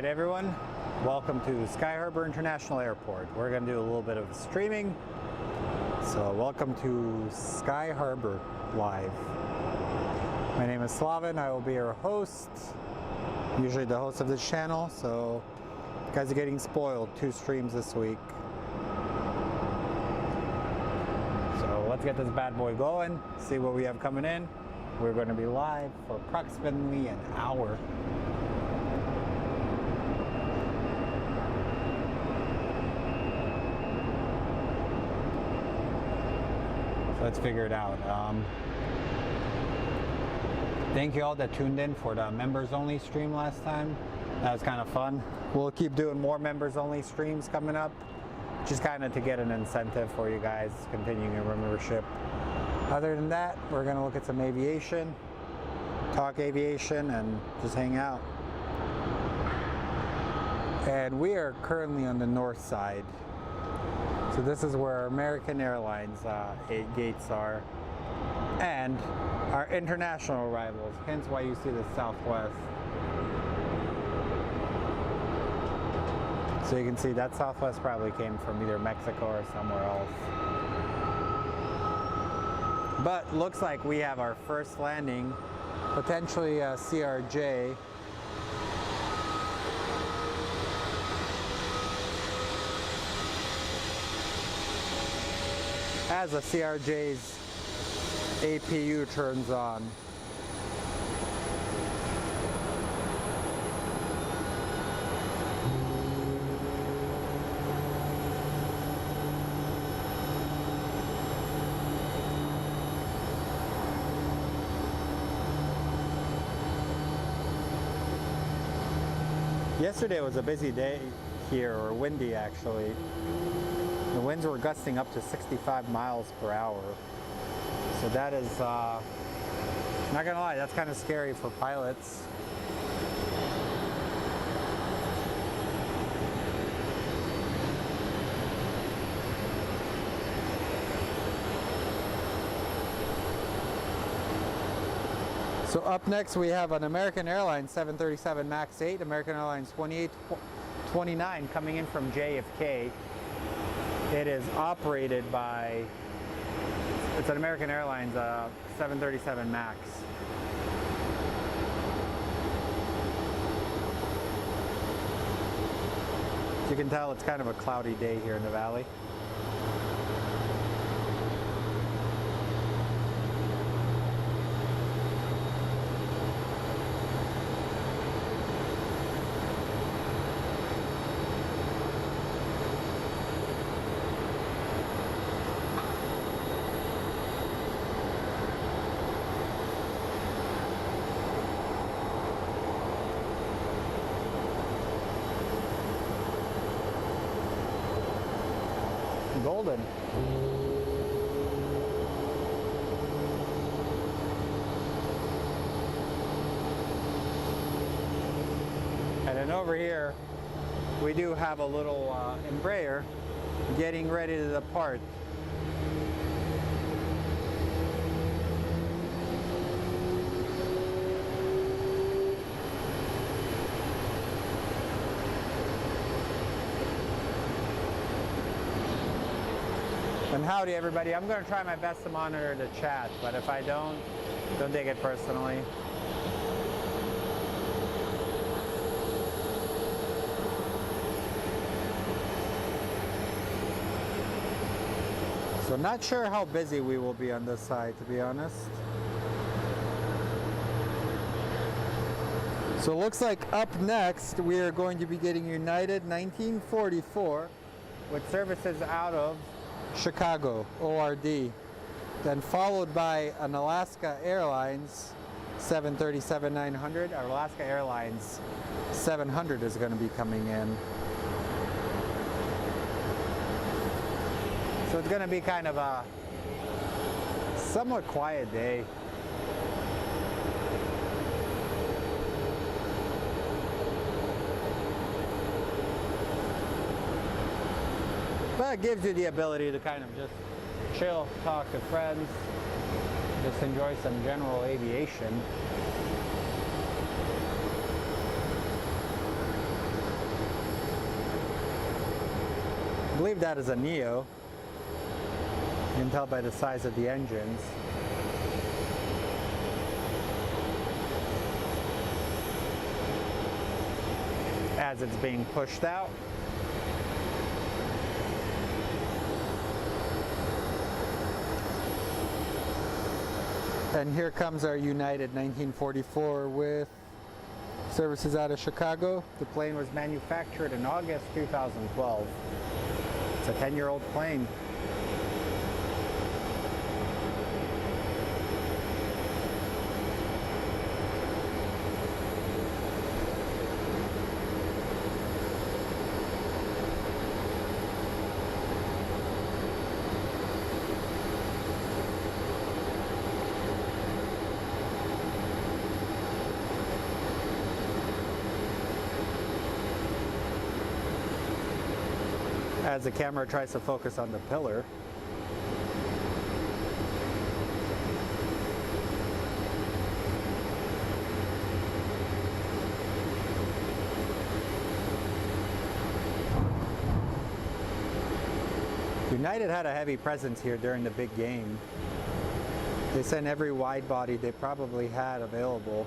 Alright everyone, welcome to Sky Harbor International Airport. We're going to do a little bit of streaming. So welcome to Sky Harbor Live. My name is Slavin, I will be your host. Usually the host of this channel, so you guys are getting spoiled. 2 streams this week. So let's get this bad boy going, see what we have coming in. We're going to be live for approximately an hour. Let's figure it out. Thank you all that tuned in for the members only stream last time. That was kind of fun. We'll keep doing more members only streams coming up, just kind of to get an incentive for you guys continuing your membership. Other than that, we're going to look at some aviation, talk aviation, and just hang out. And we are currently on the north side. So this is where American Airlines 8 gates are, and our international arrivals, hence why you see the Southwest. So you can see that Southwest probably came from either Mexico or somewhere else. But looks like we have our first landing, potentially a CRJ. As the CRJ's APU turns on. Yesterday was a busy day here, or windy actually. The winds were gusting up to 65 miles per hour. So that is, not gonna lie, that's kind of scary for pilots. So up next we have an American Airlines 737 MAX 8, American Airlines 2829 coming in from JFK. It is operated by, it's an American Airlines 737 MAX. As you can tell, it's kind of a cloudy day here in the valley. Golden. And then over here we do have a little Embraer getting ready to depart. And howdy everybody, I'm going to try my best to monitor the chat, but if I don't take it personally. So not sure how busy we will be on this side, to be honest. So it looks like up next we are going to be getting United 1944 with services out of Chicago, ORD, then followed by an Alaska Airlines 737-900. Our Alaska Airlines 700 is going to be coming in. So it's going to be kind of a somewhat quiet day. But it gives you the ability to kind of just chill, talk to friends, just enjoy some general aviation. believe that is a Neo. You can tell by the size of the engines. As it's being pushed out. And here comes our United 1944 with services out of Chicago. The plane was manufactured in August 2012. It's a 10-year-old plane. As the camera tries to focus on the pillar. United had a heavy presence here during the big game. They sent every wide body they probably had available.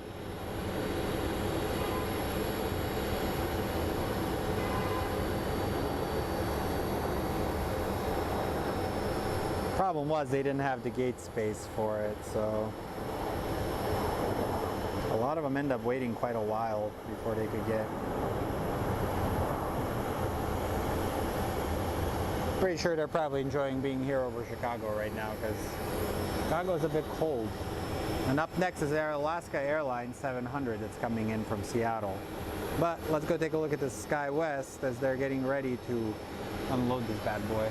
Problem was they didn't have the gate space for it, so a lot of them end up waiting quite a while before they could get. Pretty sure they're probably enjoying being here over Chicago right now because Chicago is a bit cold. And up next is our Alaska Airlines 700 that's coming in from Seattle. But let's go take a look at the Skywest as they're getting ready to unload this bad boy.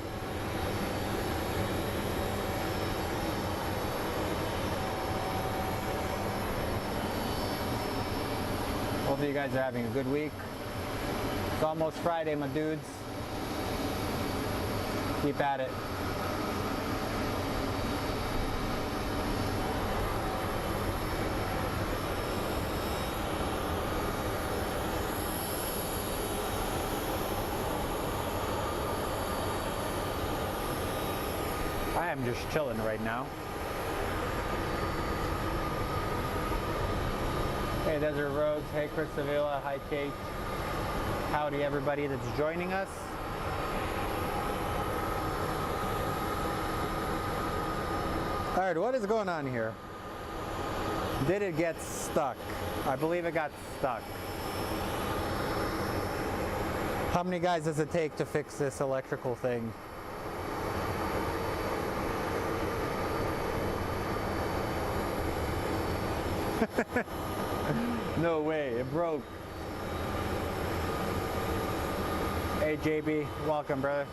Hopefully you guys are having a good week. It's almost Friday, my dudes. Keep at it. I am just chilling right now. Hey, Desert Roads. Hey, Chris Avila. Hi, Kate. Howdy, everybody that's joining us. All right, what is going on here? Did it get stuck? I believe it got stuck. How many guys does it take to fix this electrical thing? No way, it broke. Hey JB, welcome brother.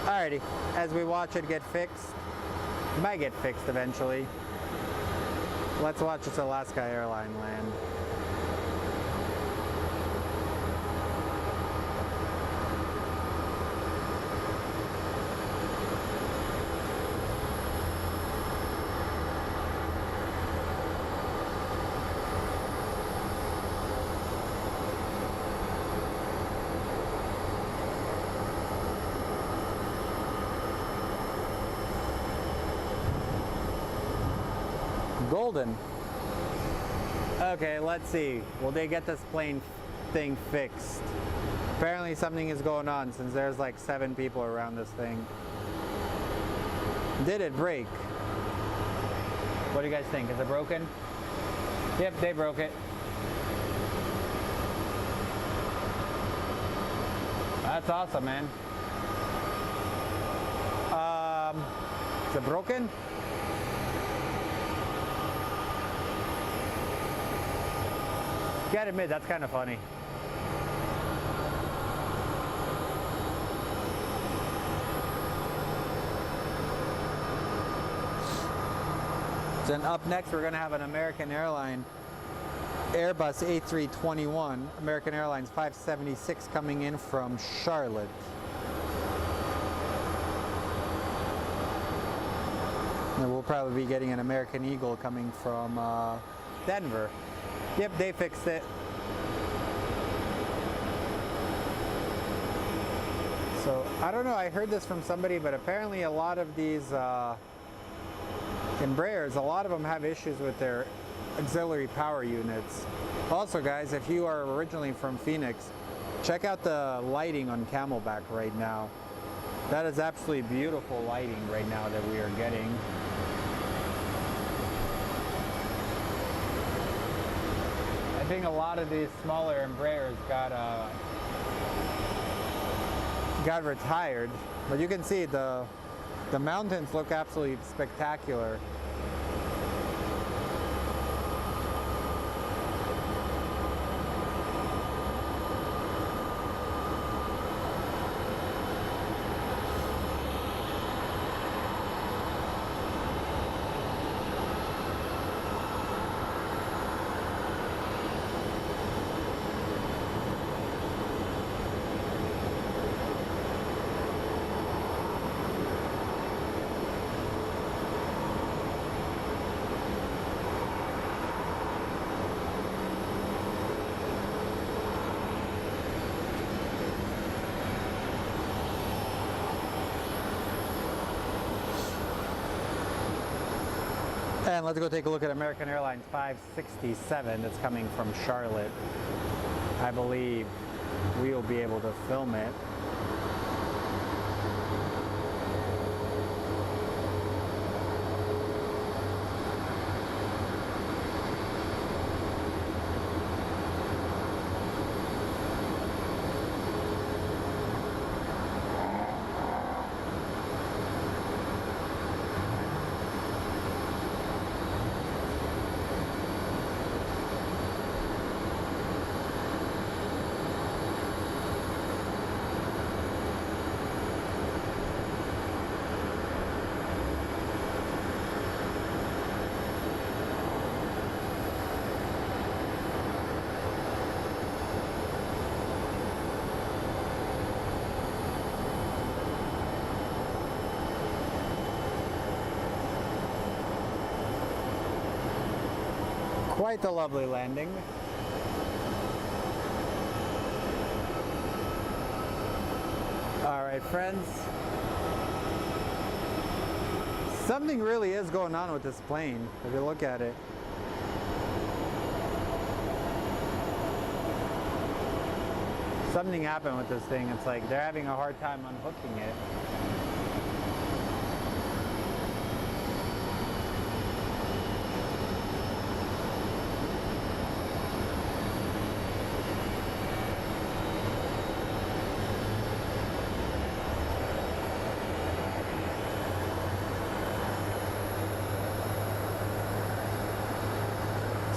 Alrighty, as we watch it get fixed, it might get fixed eventually. Let's watch this Alaska airline land. Golden. Okay, let's see. Will they get this plane thing fixed? Apparently something is going on since there's like 7 people around this thing. Did it break? What do you guys think? Is it broken? Yep, they broke it. That's awesome, man. Is it broken? Gotta admit, that's kind of funny. Then up next, we're gonna have an American Airlines Airbus A321, American Airlines 576 coming in from Charlotte. And we'll probably be getting an American Eagle coming from Denver. Yep, they fixed it. I don't know, I heard this from somebody, but apparently a lot of these Embraers, a lot of them have issues with their auxiliary power units. Also guys, if you are originally from Phoenix, check out the lighting on Camelback right now. That is absolutely beautiful lighting right now that we are getting. I think a lot of these smaller Embraers got retired, but you can see the mountains look absolutely spectacular. And let's go take a look at American Airlines 567 that's coming from Charlotte. I believe we will be able to film it. Quite a lovely landing. All right, friends. Something really is going on with this plane, if you look at it. Something happened with this thing. It's like they're having a hard time unhooking it.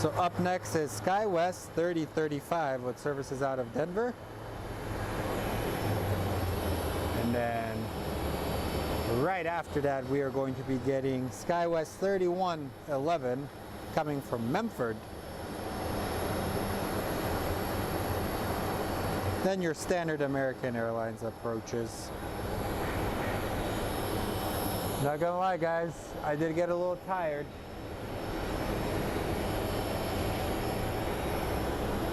So up next is Skywest 3035 with services out of Denver. And then right after that we are going to be getting Skywest 3111 coming from Memphis. Then your standard American Airlines approaches. Not gonna lie guys, I did get a little tired.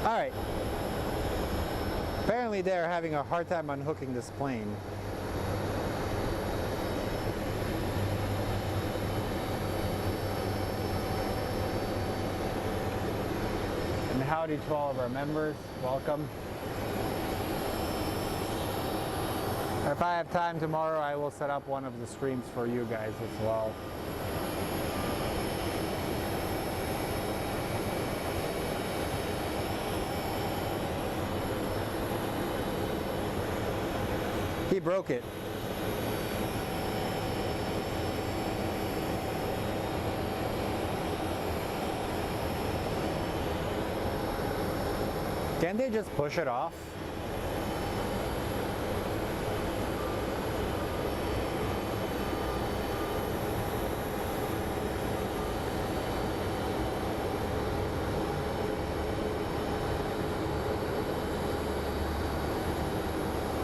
Alright, apparently they're having a hard time unhooking this plane. And howdy to all of our members, welcome. If I have time tomorrow, I will set up one of the streams for you guys as well. He broke it. Can't they just push it off?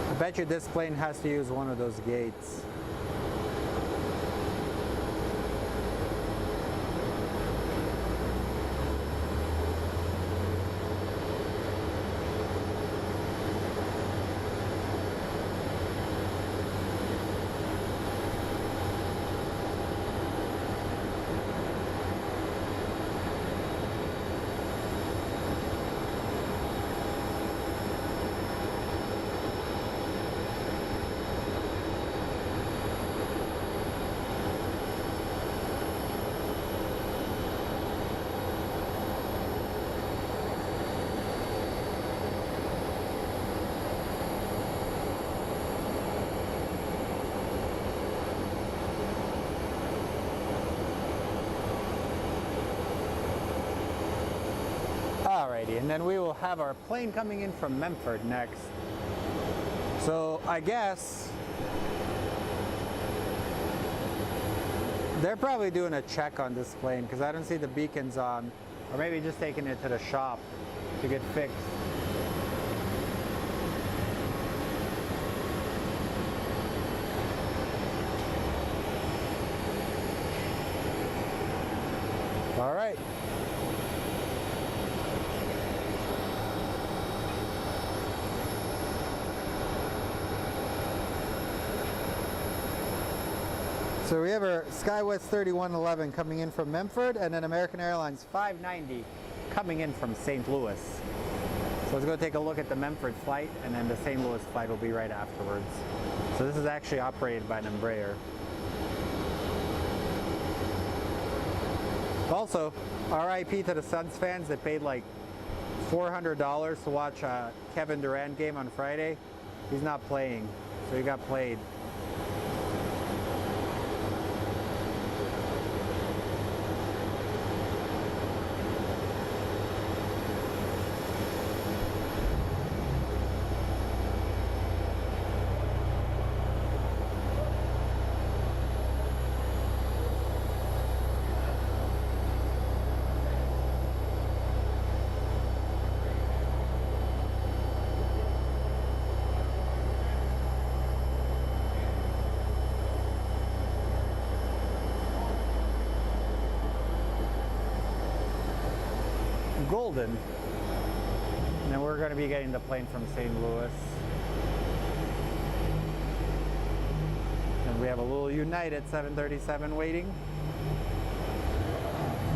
I bet you this plane has to use one of those gates. Alrighty, and then we will have our plane coming in from Memphis next. So I guess they're probably doing a check on this plane because I don't see the beacons on, or maybe just taking it to the shop to get fixed. All right. So we have our Skywest 3111 coming in from Memphis, and then American Airlines 590 coming in from St. Louis. So let's go take a look at the Memphis flight, and then the St. Louis flight will be right afterwards. So this is actually operated by an Embraer. Also, RIP to the Suns fans that paid like $400 to watch a Kevin Durant game on Friday. He's not playing, so he got played. Golden, and then we're going to be getting the plane from St. Louis, and we have a little United 737 waiting,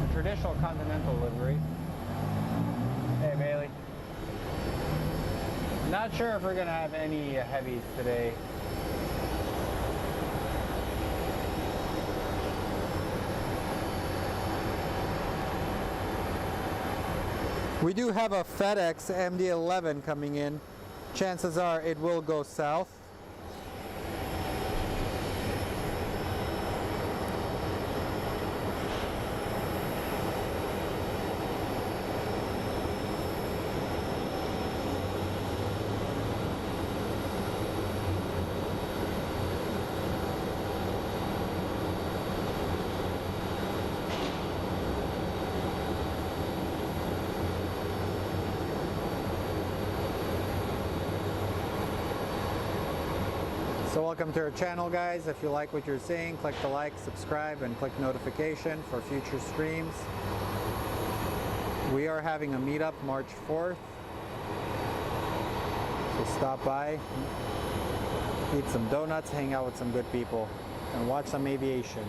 a traditional continental livery. Hey Bailey, not sure if we're going to have any heavies today. We do have a FedEx MD-11 coming in. Chances are it will go south. So welcome to our channel, guys. If you like what you're seeing, click the like, subscribe, and click notification for future streams. We are having a meetup March 4th. So stop by, eat some donuts, hang out with some good people, and watch some aviation.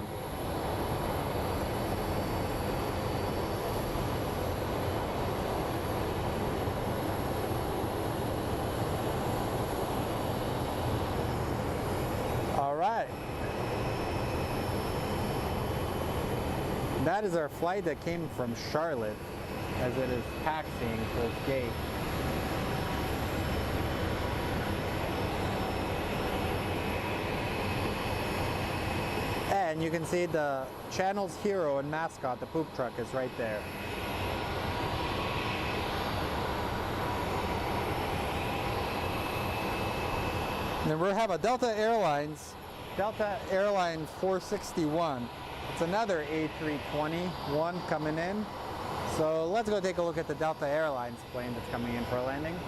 That is our flight that came from Charlotte, as it is taxiing to its gate. And you can see the channel's hero and mascot, the poop truck, is right there. And then we'll have a Delta Airline 461. It's another A321 coming in. So let's go take a look at the Delta Airlines plane that's coming in for a landing.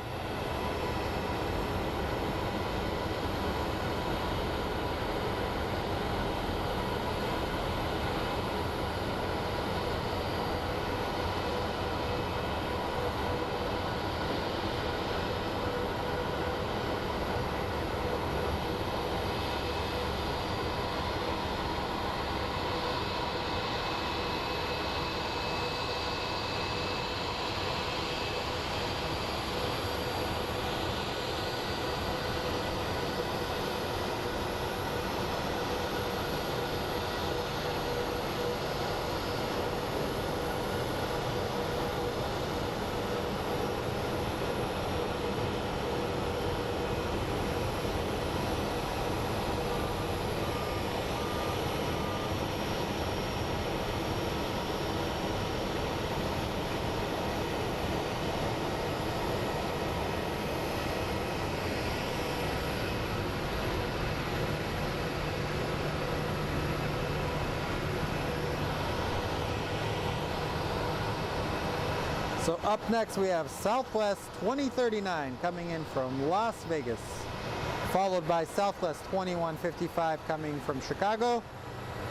So up next we have Southwest 2039 coming in from Las Vegas, followed by Southwest 2155 coming from Chicago,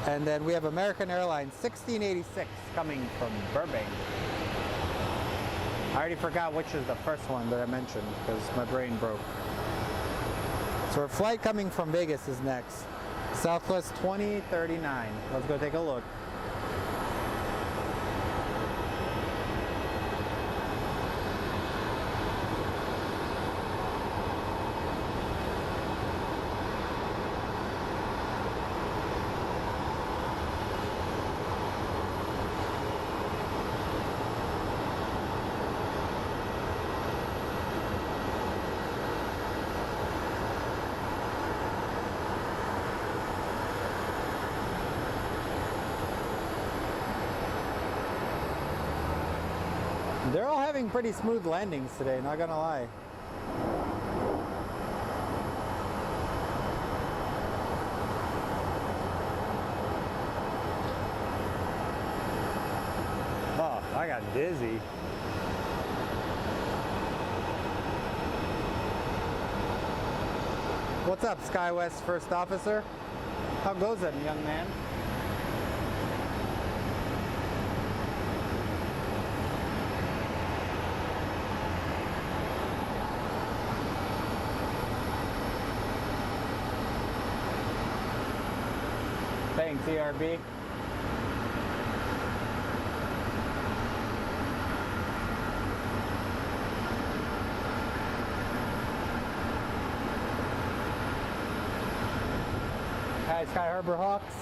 and then we have American Airlines 1686 coming from Burbank. I already forgot which is the first one that I mentioned because my brain broke. So our flight coming from Vegas is next. Southwest 2039. Let's go take a look. They're all having pretty smooth landings today, not gonna lie. Oh, I got dizzy. What's up, Skywest First Officer? How goes it, young man? Thanks, ERB. Hi, Sky Harbor Hawks.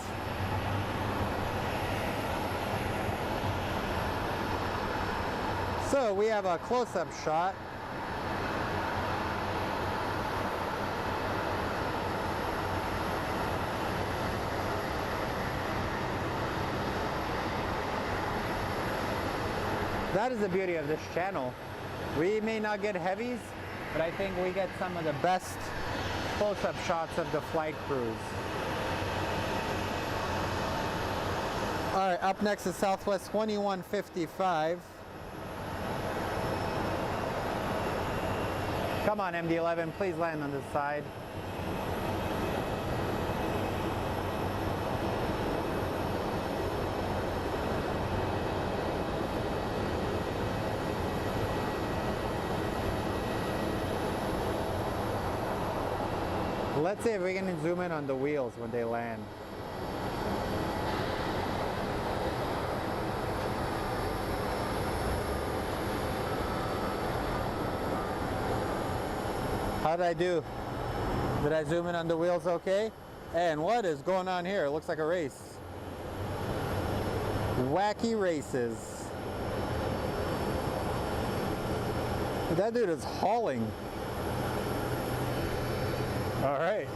So we have a close-up shot. That is the beauty of this channel. We may not get heavies, but I think we get some of the best close-up shots of the flight crews. All right, up next is Southwest 2155. Come on, MD-11, please land on this side. Let's see if we can zoom in on the wheels when they land. How did I do? Did I zoom in on the wheels okay? And what is going on here? It looks like a race. Wacky races. That dude is hauling. All right.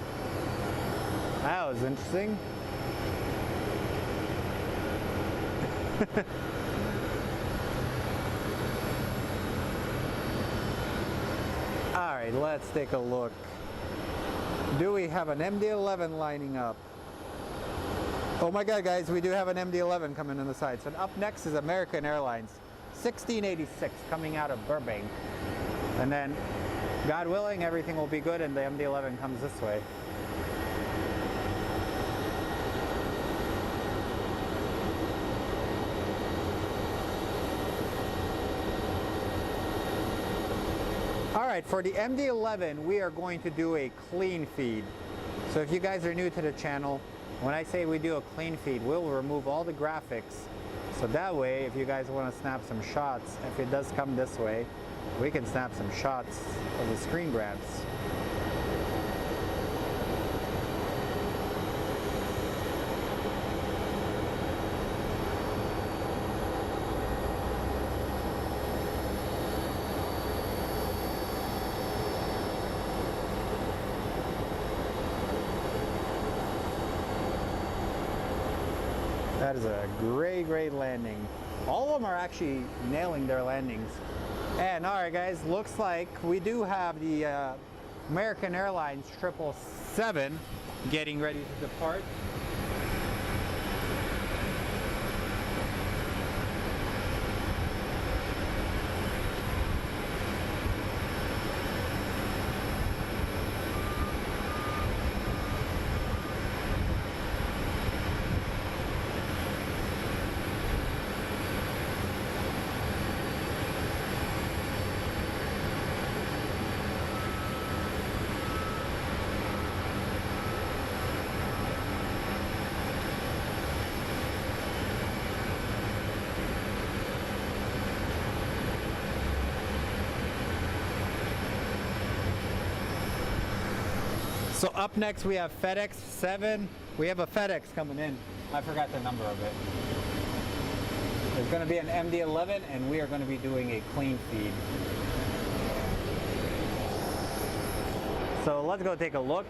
That was interesting. All right, let's take a look. Do we have an MD-11 lining up? Oh my God, guys, we do have an MD-11 coming on the side. So up next is American Airlines 1686 coming out of Burbank. And then, God willing, everything will be good and the MD-11 comes this way. All right, for the MD-11, we are going to do a clean feed. So if you guys are new to the channel, when I say we do a clean feed, we'll remove all the graphics. So that way, if you guys want to snap some shots, if it does come this way, we can snap some shots of the screen grabs. That is a great landing. All of them are actually nailing their landings. And all right, guys, looks like we do have the American Airlines 777 getting ready to depart. So up next we have FedEx 7. We have a FedEx coming in. I forgot the number of it. There's going to be an MD-11 and we are going to be doing a clean feed. So let's go take a look.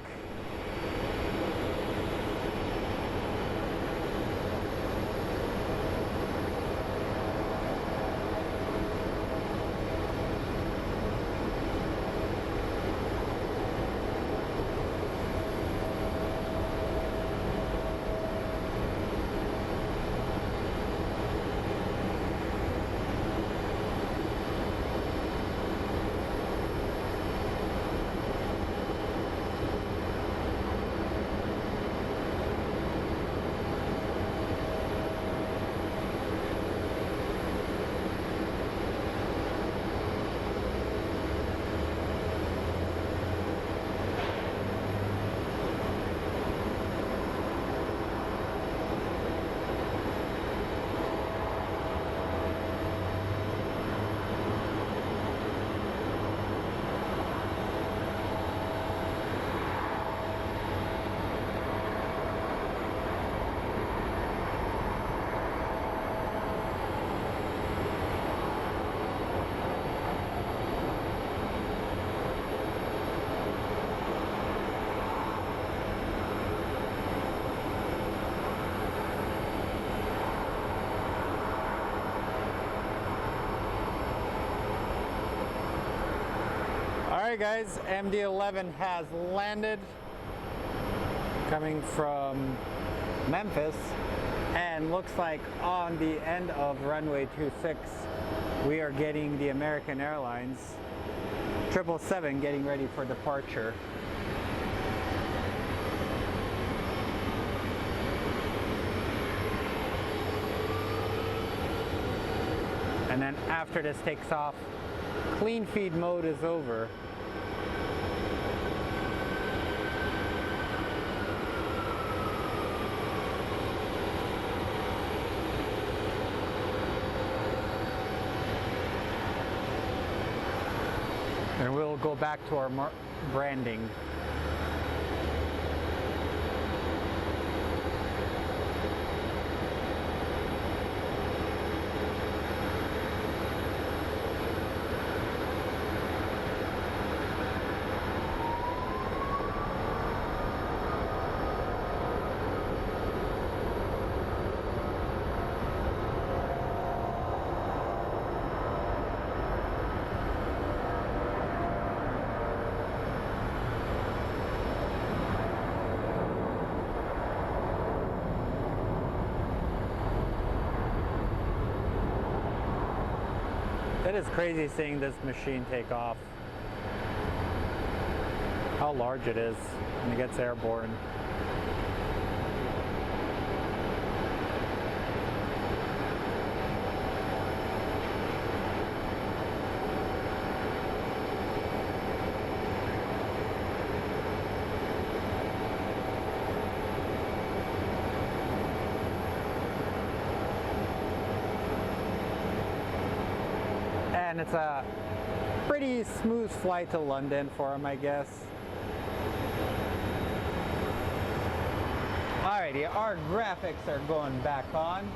Alright guys, MD-11 has landed, coming from Memphis, and looks like on the end of runway 26 we are getting the American Airlines 777 getting ready for departure. And then after this takes off, clean feed mode is over. And we'll go back to our branding. It is crazy seeing this machine take off. How large it is when it gets airborne. And it's a pretty smooth flight to London for him, I guess. Alrighty, our graphics are going back on.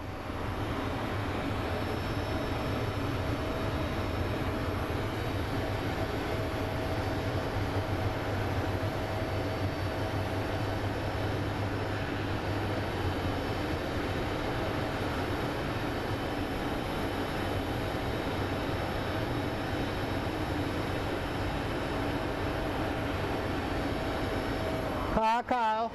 Hi, Kyle.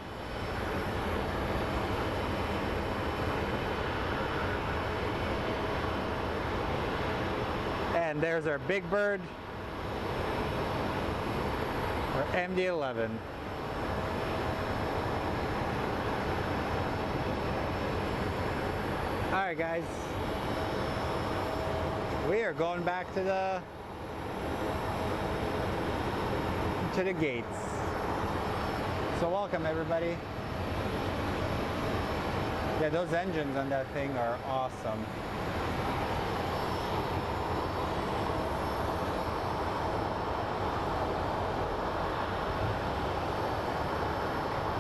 And there's our Big Bird, our MD-11. All right, guys. We are going back to the gates. So welcome everybody. Yeah, those engines on that thing are awesome.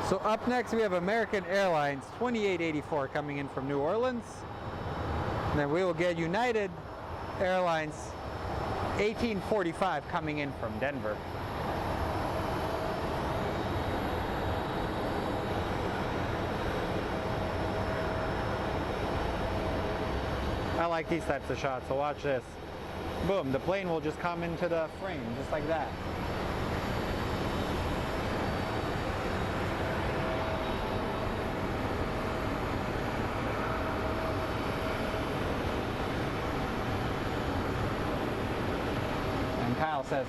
So up next we have American Airlines 2884 coming in from New Orleans. And then we will get United Airlines 1845 coming in from Denver. I like these types of shots, so watch this. Boom, the plane will just come into the frame, just like that. And Kyle says,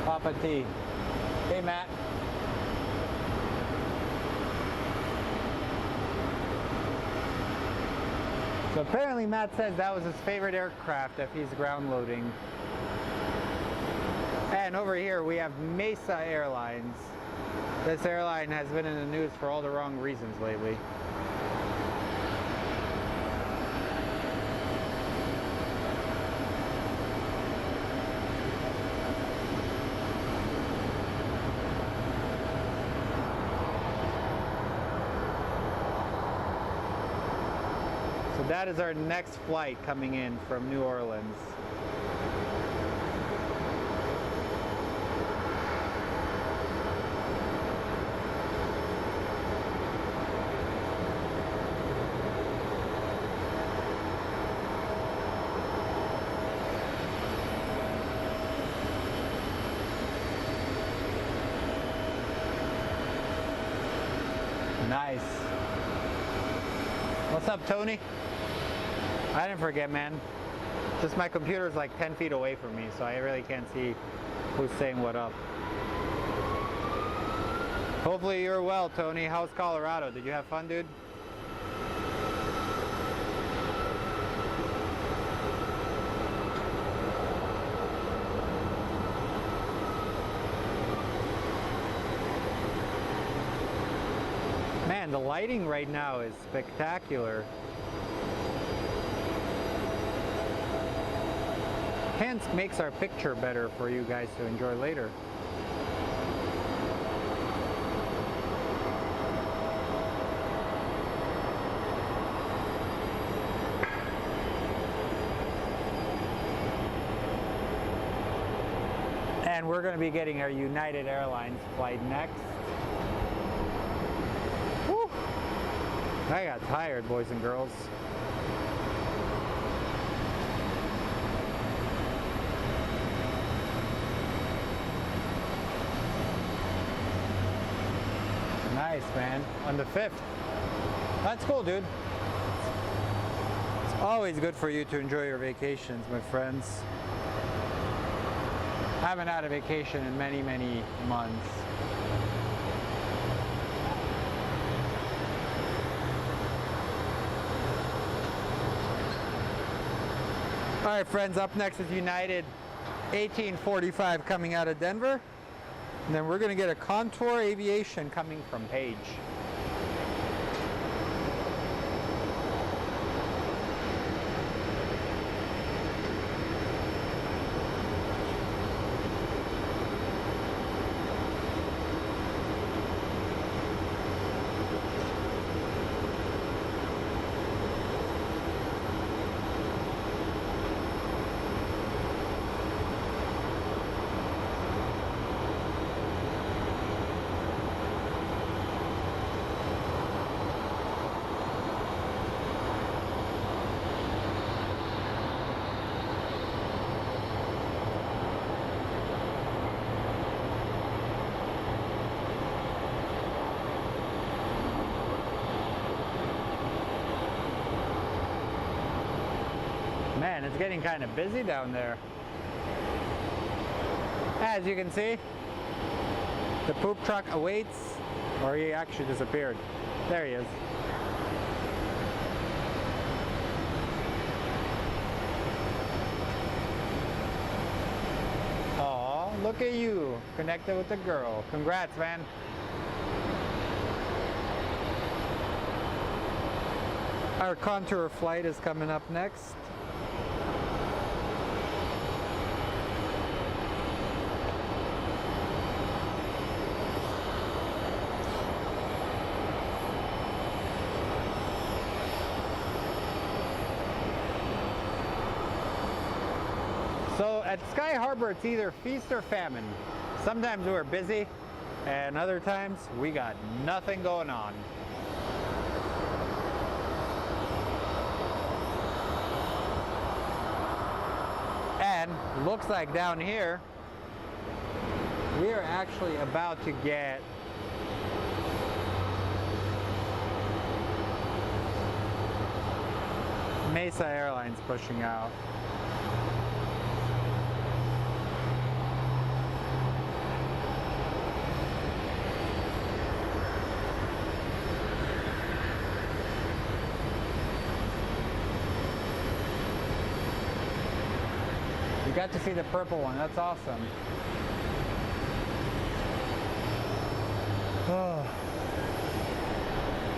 Papa T. Hey, Matt. So apparently Matt says that was his favorite aircraft if he's ground loading. And over here we have Mesa Airlines. This airline has been in the news for all the wrong reasons lately. That is our next flight coming in from New Orleans. Nice. What's up, Tony? I didn't forget, man. Just my computer's like 10 feet away from me, so I really can't see who's saying what up. Hopefully you're well, Tony. How's Colorado? Did you have fun, dude? Man, the lighting right now is spectacular. Hence makes our picture better for you guys to enjoy later. And we're going to be getting our United Airlines flight next. Woo! I got tired, boys and girls. Nice, man. On the 5th. That's cool, dude. It's always good for you to enjoy your vacations, my friends. I haven't had a vacation in many, many months. All right, friends, up next is United 1845 coming out of Denver. And then we're going to get a Contour Aviation coming from Page. Man, it's getting kind of busy down there. As you can see, the poop truck awaits, or he actually disappeared. There he is. Aw, look at you, connected with the girl. Congrats, man. Our Contour flight is coming up next. So at Sky Harbor, it's either feast or famine. Sometimes we're busy, and other times we got nothing going on. And looks like down here, we are actually about to get Mesa Airlines pushing out. You got to see the purple one, that's awesome.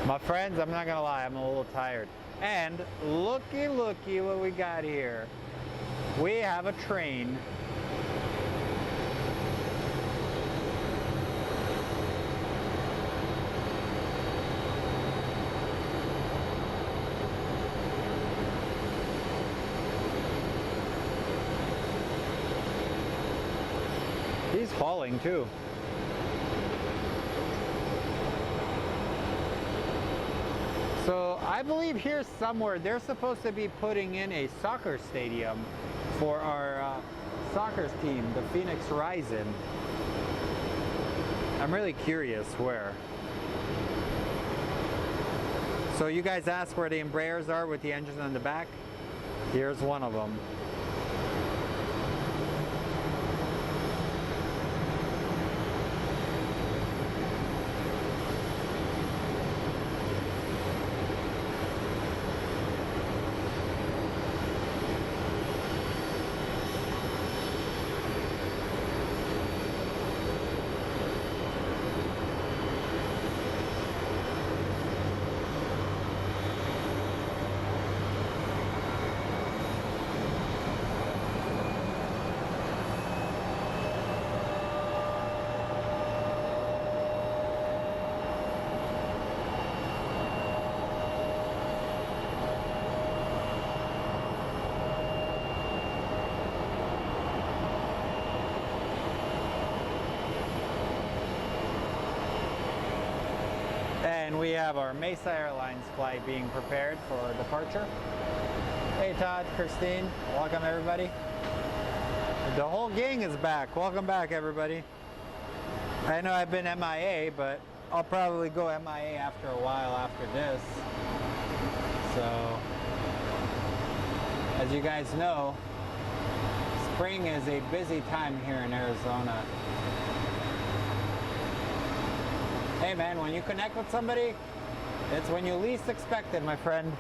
My friends, I'm not gonna lie, I'm a little tired. And looky what we got here. We have a train. He's falling too. So I believe here somewhere they're supposed to be putting in a soccer stadium for our soccer team, the Phoenix Rising. I'm really curious where. So you guys asked where the Embraers are with the engines on the back. Here's one of them. And we have our Mesa Airlines flight being prepared for departure. Hey Todd, Christine, welcome everybody. The whole gang is back. Welcome back everybody. I know I've been MIA, but I'll probably go MIA after a while after this. So, as you guys know, spring is a busy time here in Arizona. Hey man, when you connect with somebody, it's when you least expect it, my friend.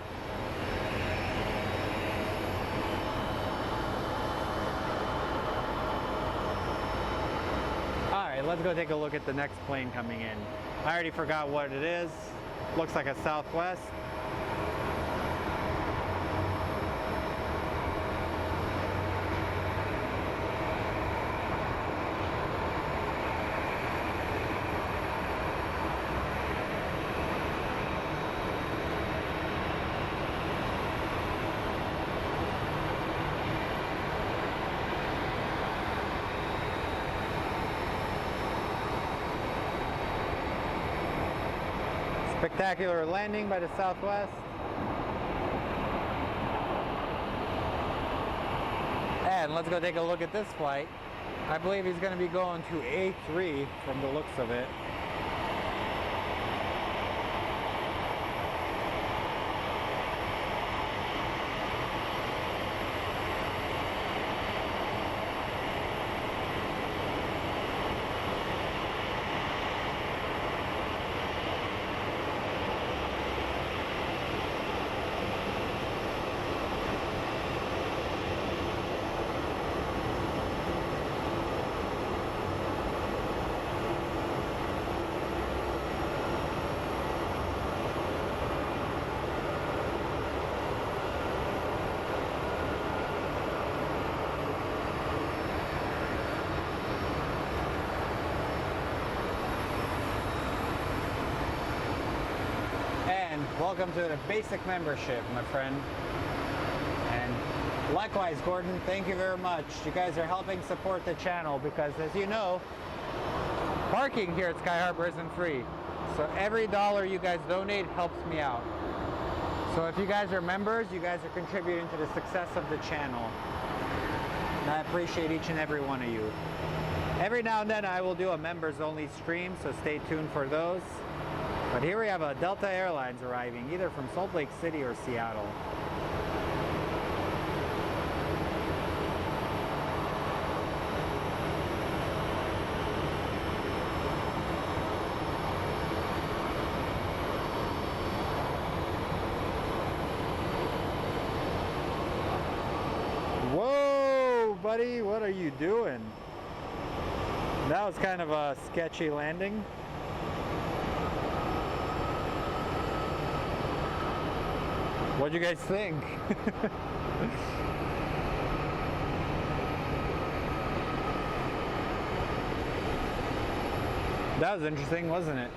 Alright, let's go take a look at the next plane coming in. I already forgot what it is. Looks like a Southwest. Spectacular landing by the Southwest. And let's go take a look at this flight. I believe he's going to be going to A3 from the looks of it. Welcome to the basic membership, my friend. And Likewise, Gordon, thank you very much. You guys are helping support the channel because, as you know, parking here at Sky Harbor isn't free. So every dollar you guys donate helps me out. So if you guys are members, you guys are contributing to the success of the channel. And I appreciate each and every one of you. Every now and then I will do a members only stream, so stay tuned for those. But here we have a Delta Airlines arriving, either from Salt Lake City or Seattle. Whoa, buddy, what are you doing? That was kind of a sketchy landing. What'd you guys think? That was interesting, wasn't it?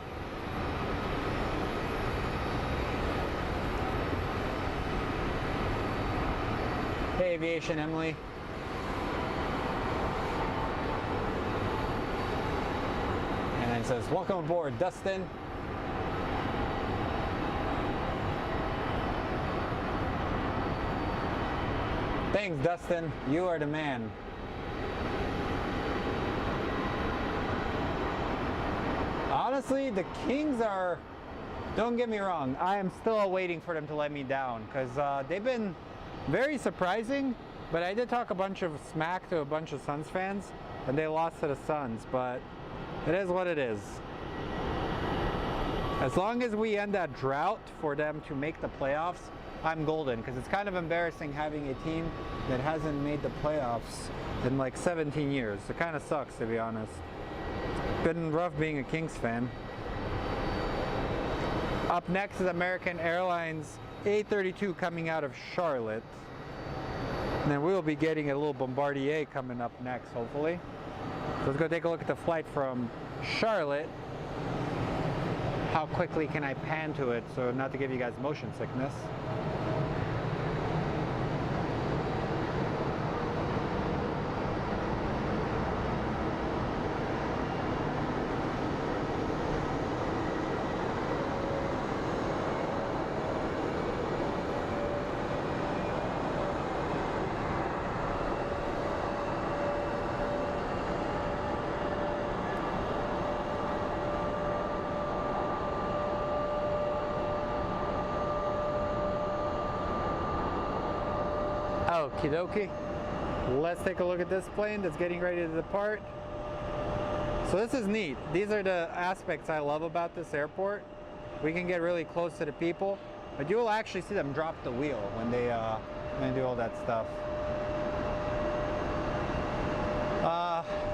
Hey, Aviation Emily. And then it says, welcome aboard, Dustin. Thanks, Dustin. You are the man. Honestly, the Kings are, don't get me wrong, I am still waiting for them to let me down because they've been very surprising, but I did talk a bunch of smack to a bunch of Suns fans and they lost to the Suns, but it is what it is. As long as we end that drought for them to make the playoffs, I'm golden, because it's kind of embarrassing having a team that hasn't made the playoffs in like 17 years. It kind of sucks, to be honest. Been rough being a Kings fan. Up next is American Airlines A32 coming out of Charlotte. And then we'll be getting a little Bombardier coming up next, hopefully. So let's go take a look at the flight from Charlotte. How quickly can I pan to it so not to give you guys motion sickness? Okie dokie. Let's take a look at this plane that's getting ready to depart. So this is neat. These are the aspects I love about this airport. We can get really close to the people, but you will actually see them drop the wheel when they do all that stuff.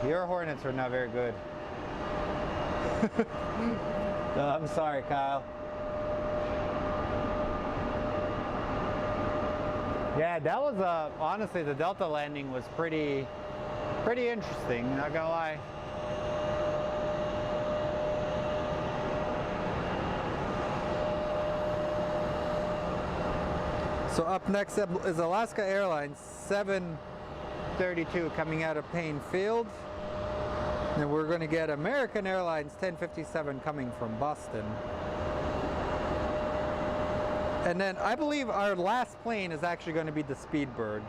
Your Hornets are not very good. I'm sorry, Kyle. Yeah, that was honestly, the Delta landing was pretty interesting, not gonna lie. So up next is Alaska Airlines 732 coming out of Payne Field. And we're going to get American Airlines 1057 coming from Boston. And then I believe our last plane is actually going to be the Speedbird.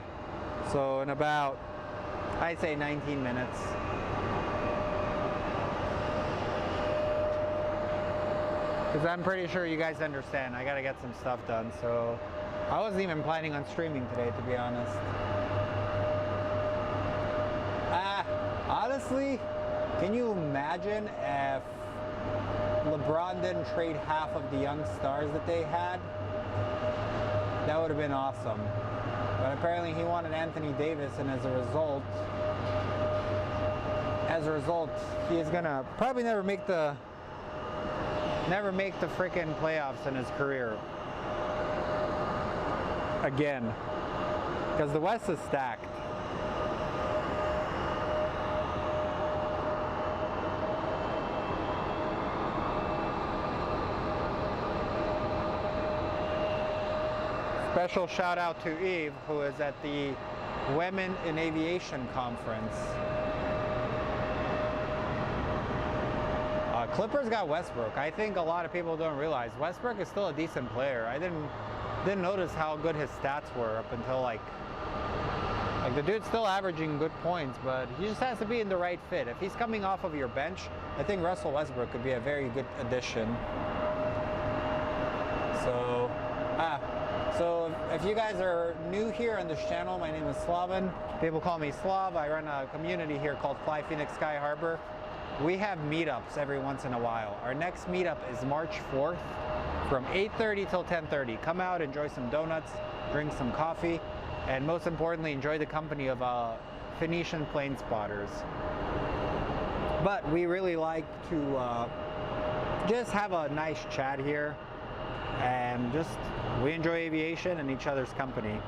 So in about, I'd say 19 minutes. Because I'm pretty sure you guys understand, I got to get some stuff done. So I wasn't even planning on streaming today, to be honest. Honestly, can you imagine if LeBron didn't trade half of the young stars that they had? That would have been awesome. But apparently he wanted Anthony Davis, and as a result, he is gonna probably never make the freaking playoffs in his career again, because the West is stacked. Special shout out to Eve, who is at the Women in Aviation Conference. Clippers got Westbrook. I think a lot of people don't realize Westbrook is still a decent player. I didn't notice how good his stats were up until like the dude's still averaging good points, but he just has to be in the right fit. If he's coming off of your bench, I think Russell Westbrook could be a very good addition. So if you guys are new here on this channel, my name is Slaven. People call me Slav. I run a community here called Fly Phoenix Sky Harbor. We have meetups every once in a while. Our next meetup is March 4th from 8:30 till 10:30. Come out, enjoy some donuts, drink some coffee, and most importantly, enjoy the company of Phoenician plane spotters. But we really like to just have a nice chat here, and we enjoy aviation and each other's company.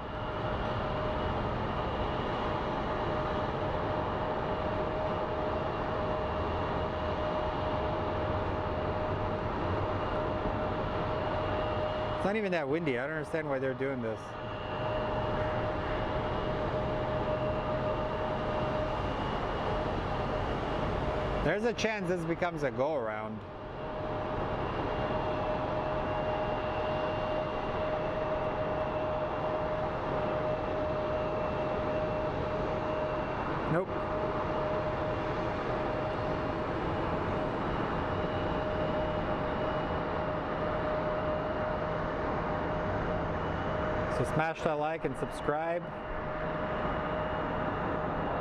It's not even that windy. I don't understand why they're doing this. There's a chance this becomes a go-around. Nope. So smash that like and subscribe.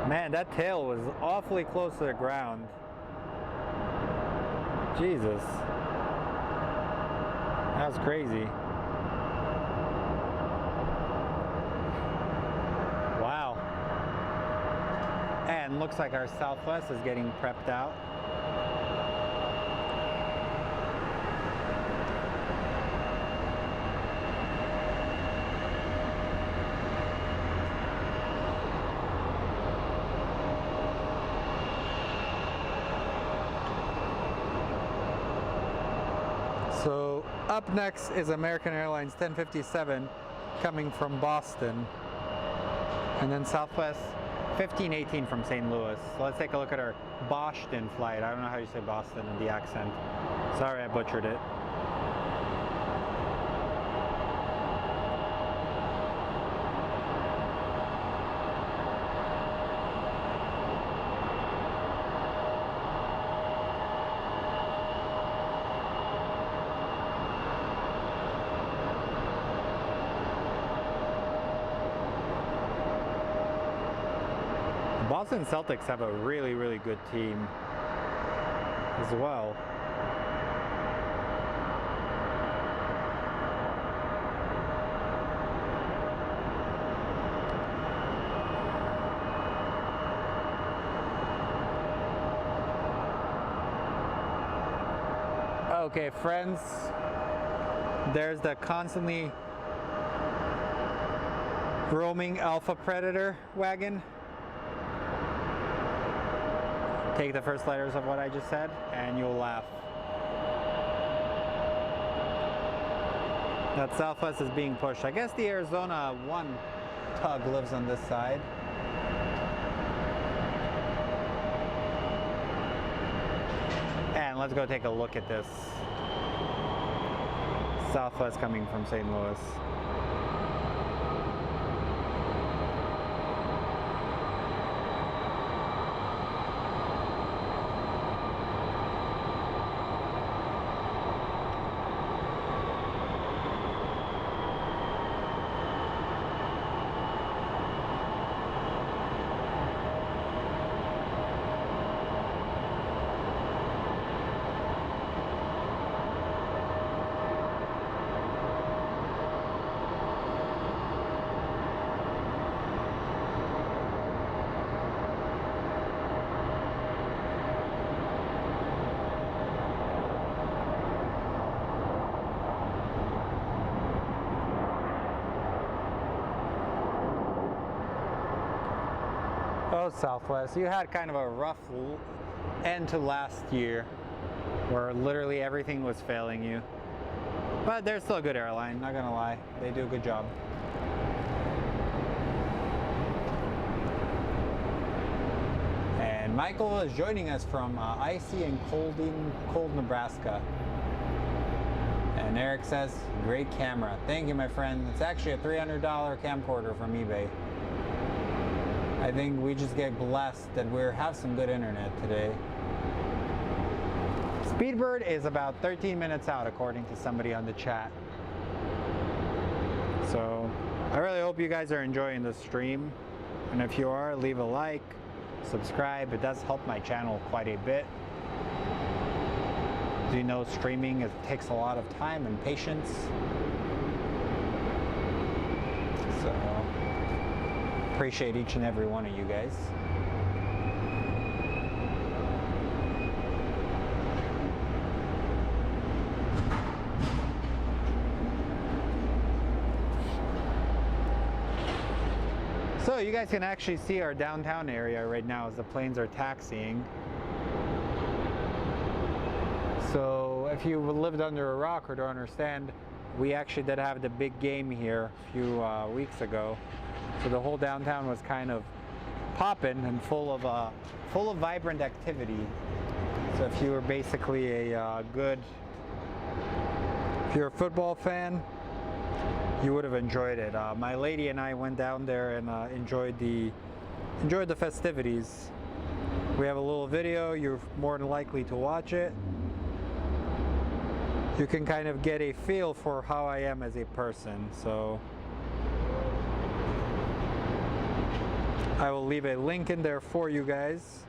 Man, that tail was awfully close to the ground. Jesus. That was crazy. Wow. And looks like our Southwest is getting prepped out. So up next is American Airlines 1057 coming from Boston, and then Southwest 1518 from St. Louis. So let's take a look at our Boston flight. I don't know how you say Boston in the accent. Sorry, I butchered it. Boston Celtics have a really, really good team as well. Okay, friends, there's the constantly roaming Alpha Predator wagon. Take the first letters of what I just said and you'll laugh. That Southwest is being pushed. I guess the Arizona 1 tug lives on this side. And let's go take a look at this Southwest coming from St. Louis. Oh, Southwest, you had kind of a rough end to last year where literally everything was failing you. But they're still a good airline, not gonna lie. They do a good job. And Michael is joining us from icy and cold Nebraska. And Eric says, great camera. Thank you, my friend. It's actually a $300 camcorder from eBay. I think we just get blessed that we have some good internet today. Speedbird is about 13 minutes out, according to somebody on the chat. So I really hope you guys are enjoying the stream. And if you are, leave a like, subscribe. It does help my channel quite a bit. As you know, streaming, it takes a lot of time and patience. So appreciate each and every one of you guys. So you guys can actually see our downtown area right now as the planes are taxiing. So if you lived under a rock or don't understand, we actually did have the big game here a few weeks ago. So the whole downtown was kind of popping and full of vibrant activity. So if you were basically if you're a football fan, you would have enjoyed it. My lady and I went down there and enjoyed the festivities. We have a little video. You're more than likely to watch it. You can kind of get a feel for how I am as a person. So I will leave a link in there for you guys.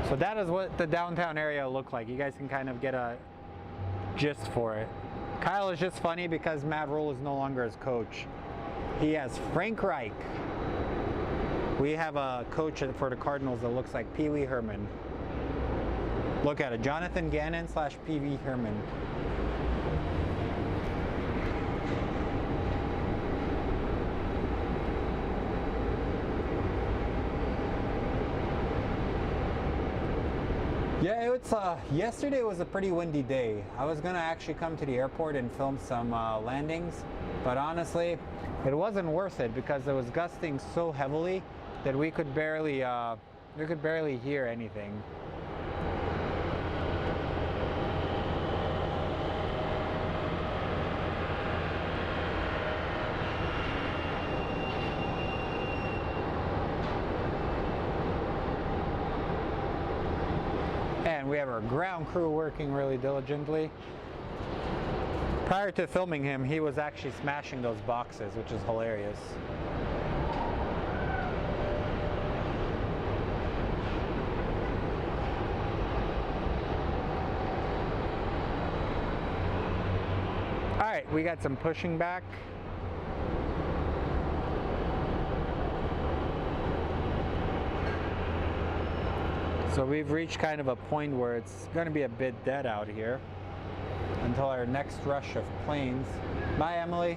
So that is what the downtown area looked like. You guys can kind of get a gist for it. Kyle is just funny because Matt Rule is no longer his coach. He has Frank Reich. We have a coach for the Cardinals that looks like Pee Wee Herman. Look at it, Jonathan Gannon / Pee Wee Herman. Yeah, it's yesterday was a pretty windy day. I was gonna actually come to the airport and film some landings, but honestly, it wasn't worth it because it was gusting so heavily that we could barely hear anything. And we have our ground crew working really diligently. Prior to filming him, he was actually smashing those boxes, which is hilarious. All right, we got some pushing back. So we've reached kind of a point where it's going to be a bit dead out here until our next rush of planes. Bye, Emily.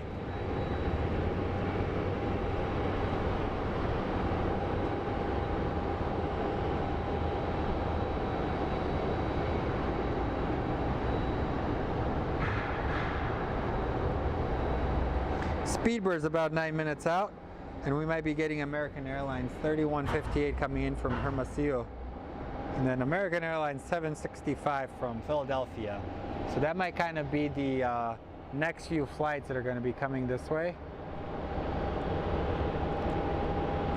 Speedbird's about 9 minutes out, and we might be getting American Airlines 3158 coming in from Hermosillo. And then American Airlines 765 from Philadelphia. So that might kind of be the next few flights that are going to be coming this way.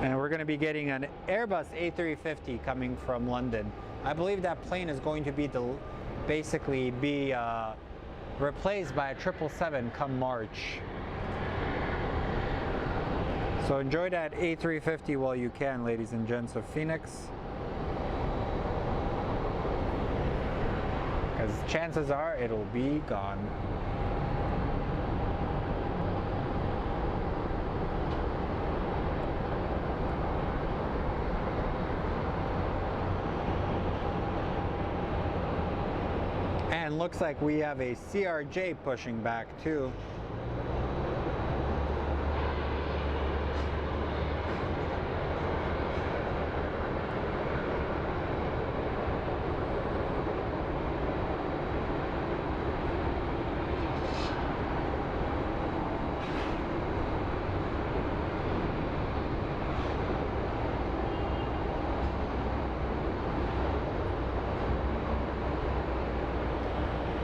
And we're going to be getting an Airbus A350 coming from London. I believe that plane is going to be basically be replaced by a 777 come March. So enjoy that A350 while you can, ladies and gents of Phoenix. Because chances are it'll be gone. And looks like we have a CRJ pushing back too.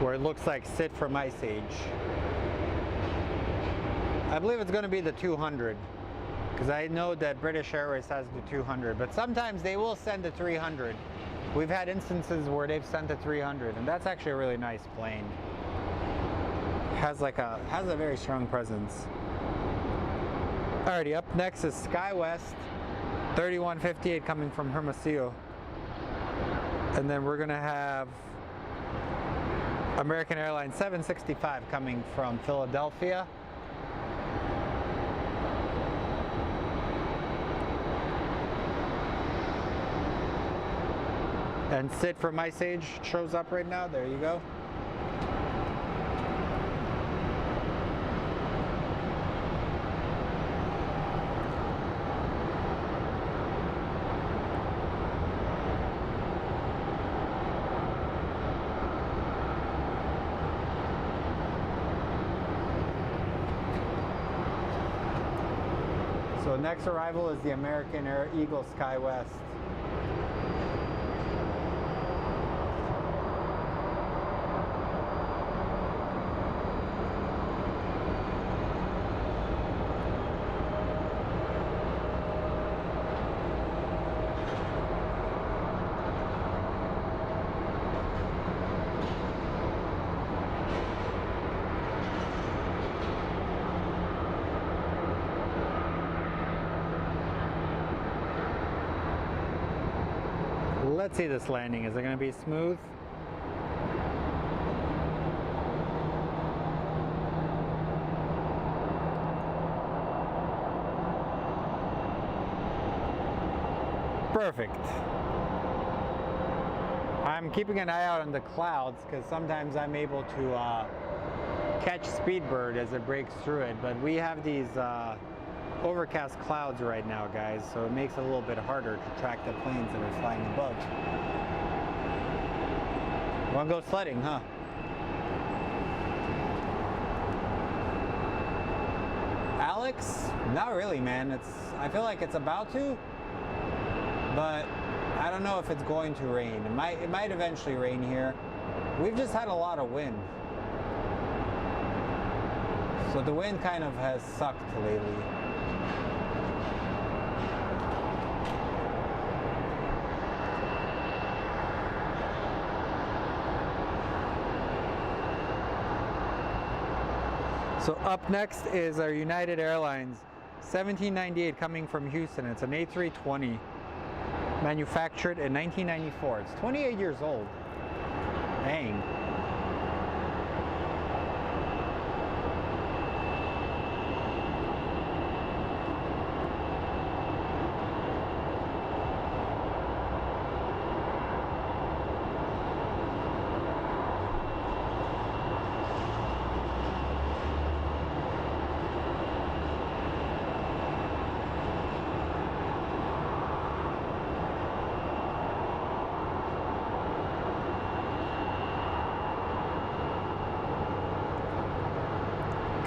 where it looks like sit from Ice Age. I believe it's going to be the 200, because I know that British Airways has the 200, but sometimes they will send the 300. We've had instances where they've sent the 300, and that's actually a really nice plane. Has a very strong presence. Alrighty, up next is Skywest 3158 coming from Hermosillo, and then we're gonna have American Airlines 765 coming from Philadelphia. And Sid from Ice Age shows up right now. There you go. So next arrival is the American Eagle Skywest. Let's see this landing. Is it going to be smooth? Perfect. I'm keeping an eye out on the clouds because sometimes I'm able to catch Speedbird as it breaks through it, but we have these overcast clouds right now, guys, so it makes it a little bit harder to track the planes that are flying above. Want to go sledding, huh? Alex? Not really, man. I feel like it's about to, but I don't know if it's going to rain. It might eventually rain here. We've just had a lot of wind. So the wind kind of has sucked lately. So up next is our United Airlines 1798 coming from Houston. It's an A320 manufactured in 1994. It's 28 years old. Dang.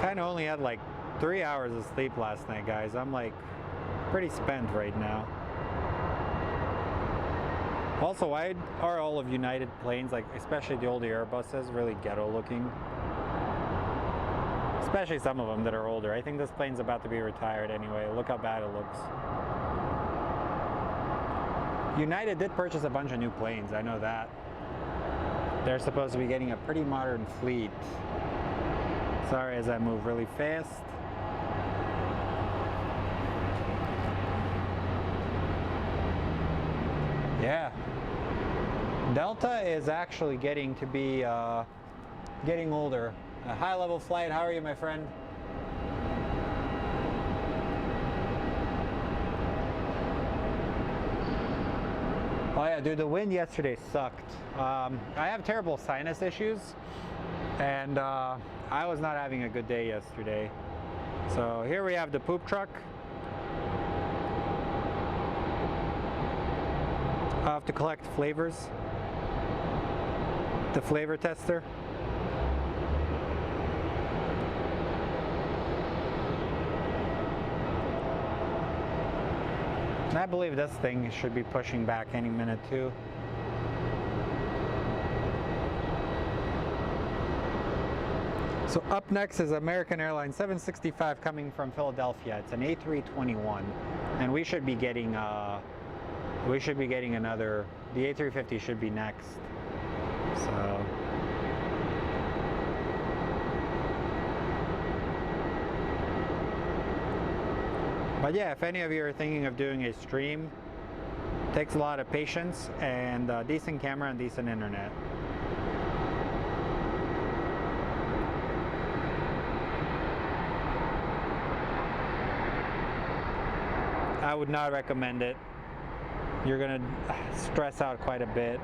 Kind of only had like 3 hours of sleep last night, guys. I'm like pretty spent right now. Also, why are all of United planes, like especially the older Airbuses, really ghetto looking? Especially some of them that are older. I think this plane's about to be retired anyway. Look how bad it looks. United did purchase a bunch of new planes, I know that. They're supposed to be getting a pretty modern fleet. Sorry as I move really fast. Yeah. Delta is actually getting to be getting older. A high-level flight. How are you, my friend? Oh yeah, dude, the wind yesterday sucked. I have terrible sinus issues, and I was not having a good day yesterday. So here we have the poop truck. I'll have to collect flavors. The flavor tester. And I believe this thing should be pushing back any minute too. So up next is American Airlines 765 coming from Philadelphia. It's an A321, and we should be getting another. The A350 should be next. So. But yeah, if any of you are thinking of doing a stream, it takes a lot of patience and a decent camera and decent internet. I would not recommend it. You're gonna stress out quite a bit.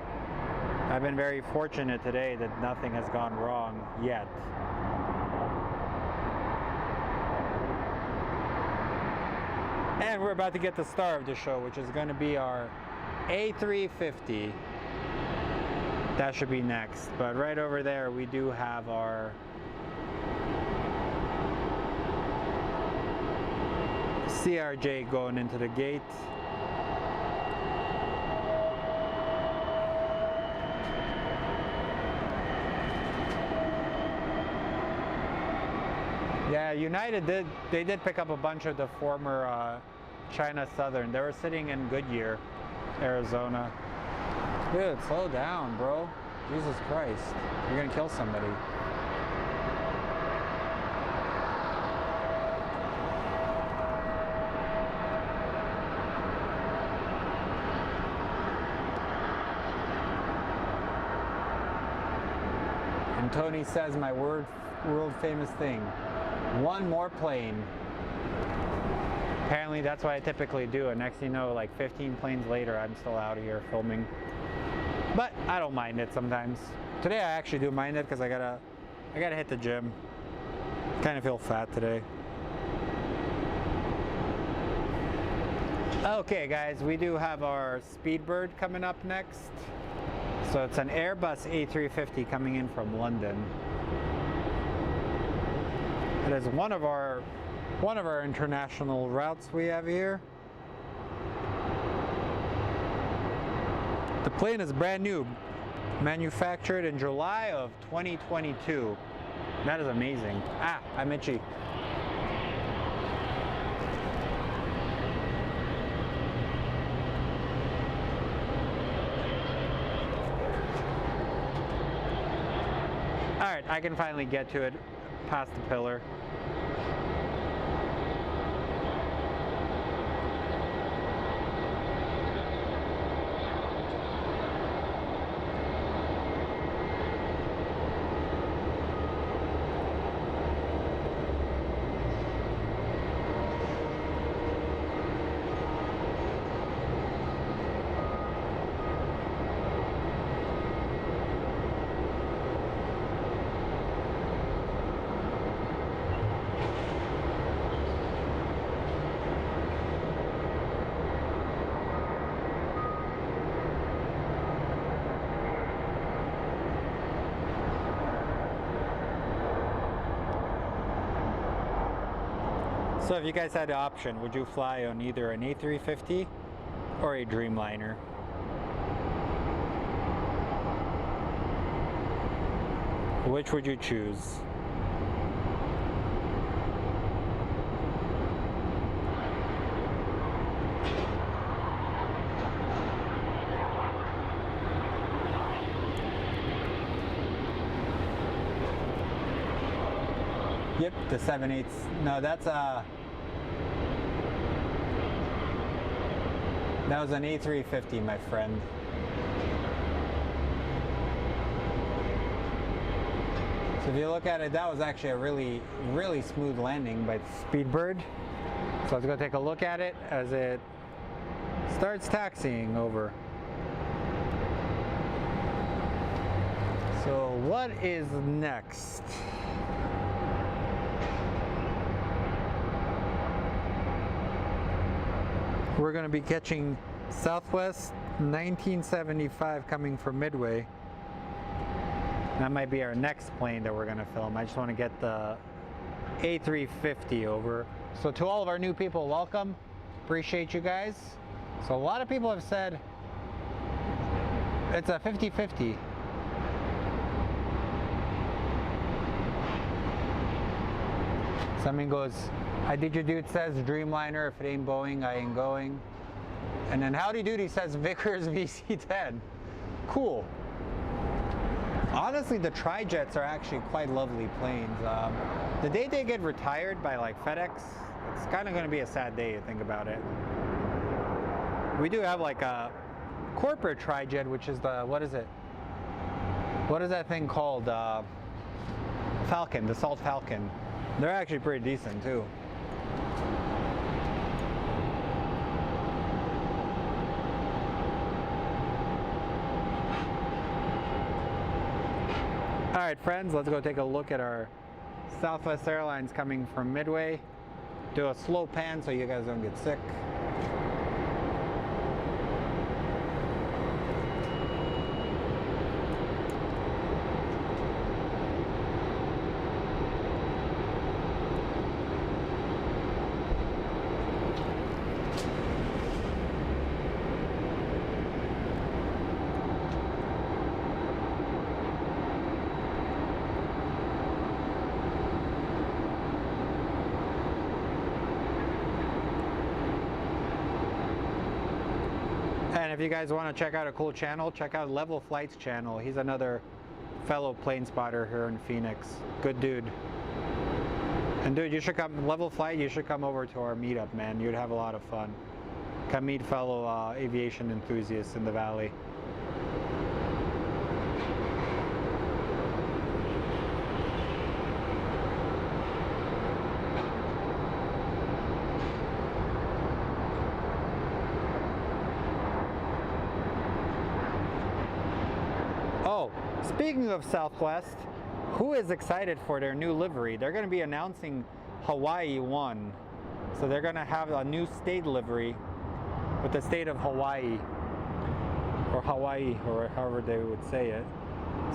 I've been very fortunate today that nothing has gone wrong yet. And we're about to get the star of the show, which is going to be our A350. That should be next. But right over there, we do have our CRJ going into the gate. Yeah, United did pick up a bunch of the former China Southern. They were sitting in Goodyear, Arizona. Dude, slow down, bro. Jesus Christ. You're gonna kill somebody. And Tony says my world famous thing. One more plane. Apparently that's what I typically do, and next thing you know, like 15 planes later, I'm still out here filming. But I don't mind it sometimes. Today I actually do mind it because I gotta hit the gym. Kind of feel fat today. Okay guys, we do have our Speedbird coming up next. So it's an Airbus A350 coming in from London. It is one of our international routes we have here. The plane is brand new, manufactured in July of 2022. That is amazing. Ah, I'm itchy. All right, I can finally get to it past the pillar. So if you guys had the option, would you fly on either an A350 or a Dreamliner? Which would you choose? Yep, the 7/8. No, that's that was an A350, my friend. So if you look at it, that was actually a really smooth landing by the Speedbird. So let's go take a look at it as it starts taxiing over. So what is next? We're going to be catching Southwest 1975 coming from Midway. That might be our next plane that we're going to film. I just want to get the A350 over. So to all of our new people, welcome. Appreciate you guys. So a lot of people have said it's a 50-50. Something goes, I did your dude says Dreamliner, if it ain't Boeing, I ain't going. And then Howdy Doody says Vickers VC-10. Cool. Honestly, the tri-jets are actually quite lovely planes. The day they get retired by like FedEx, it's kind of going to be a sad day to think about it. We do have like a corporate tri-jet, which is the, what is it? What is that thing called? Falcon, the Salt Falcon. They're actually pretty decent too. Alright friends, let's go take a look at our Southwest Airlines coming from Midway. Do a slow pan so you guys don't get sick. And if you guys want to check out a cool channel, check out Level Flight's channel. He's another fellow plane spotter here in Phoenix. Good dude. And dude, you should come, Level Flight, you should come over to our meetup, man. You'd have a lot of fun. Come meet fellow aviation enthusiasts in the valley. Oh, speaking of Southwest, who is excited for their new livery? They're going to be announcing Hawaii 1. So they're going to have a new state livery with the state of Hawaii, or Hawaii, or however they would say it.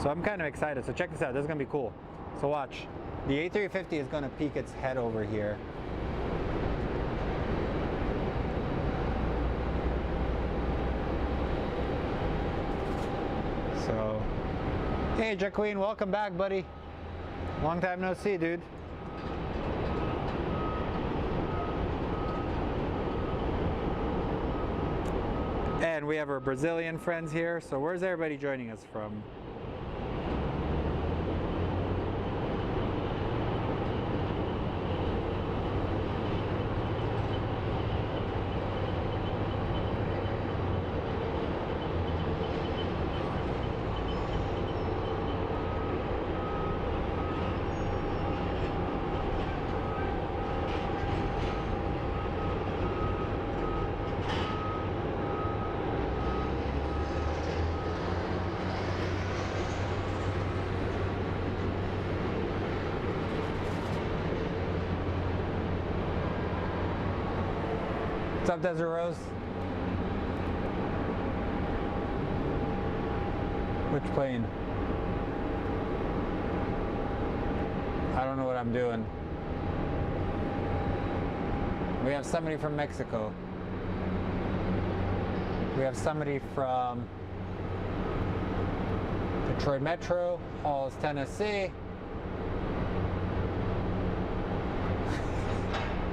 So I'm kind of excited. So check this out. This is going to be cool. So watch. The A350 is going to peek its head over here. So, hey Jaqueen, welcome back, buddy. Long time no see, dude. And we have our Brazilian friends here. So where's everybody joining us from? What's up, Desert Rose? Which plane? I don't know what I'm doing. We have somebody from Mexico. We have somebody from Detroit Metro, Halls, Tennessee.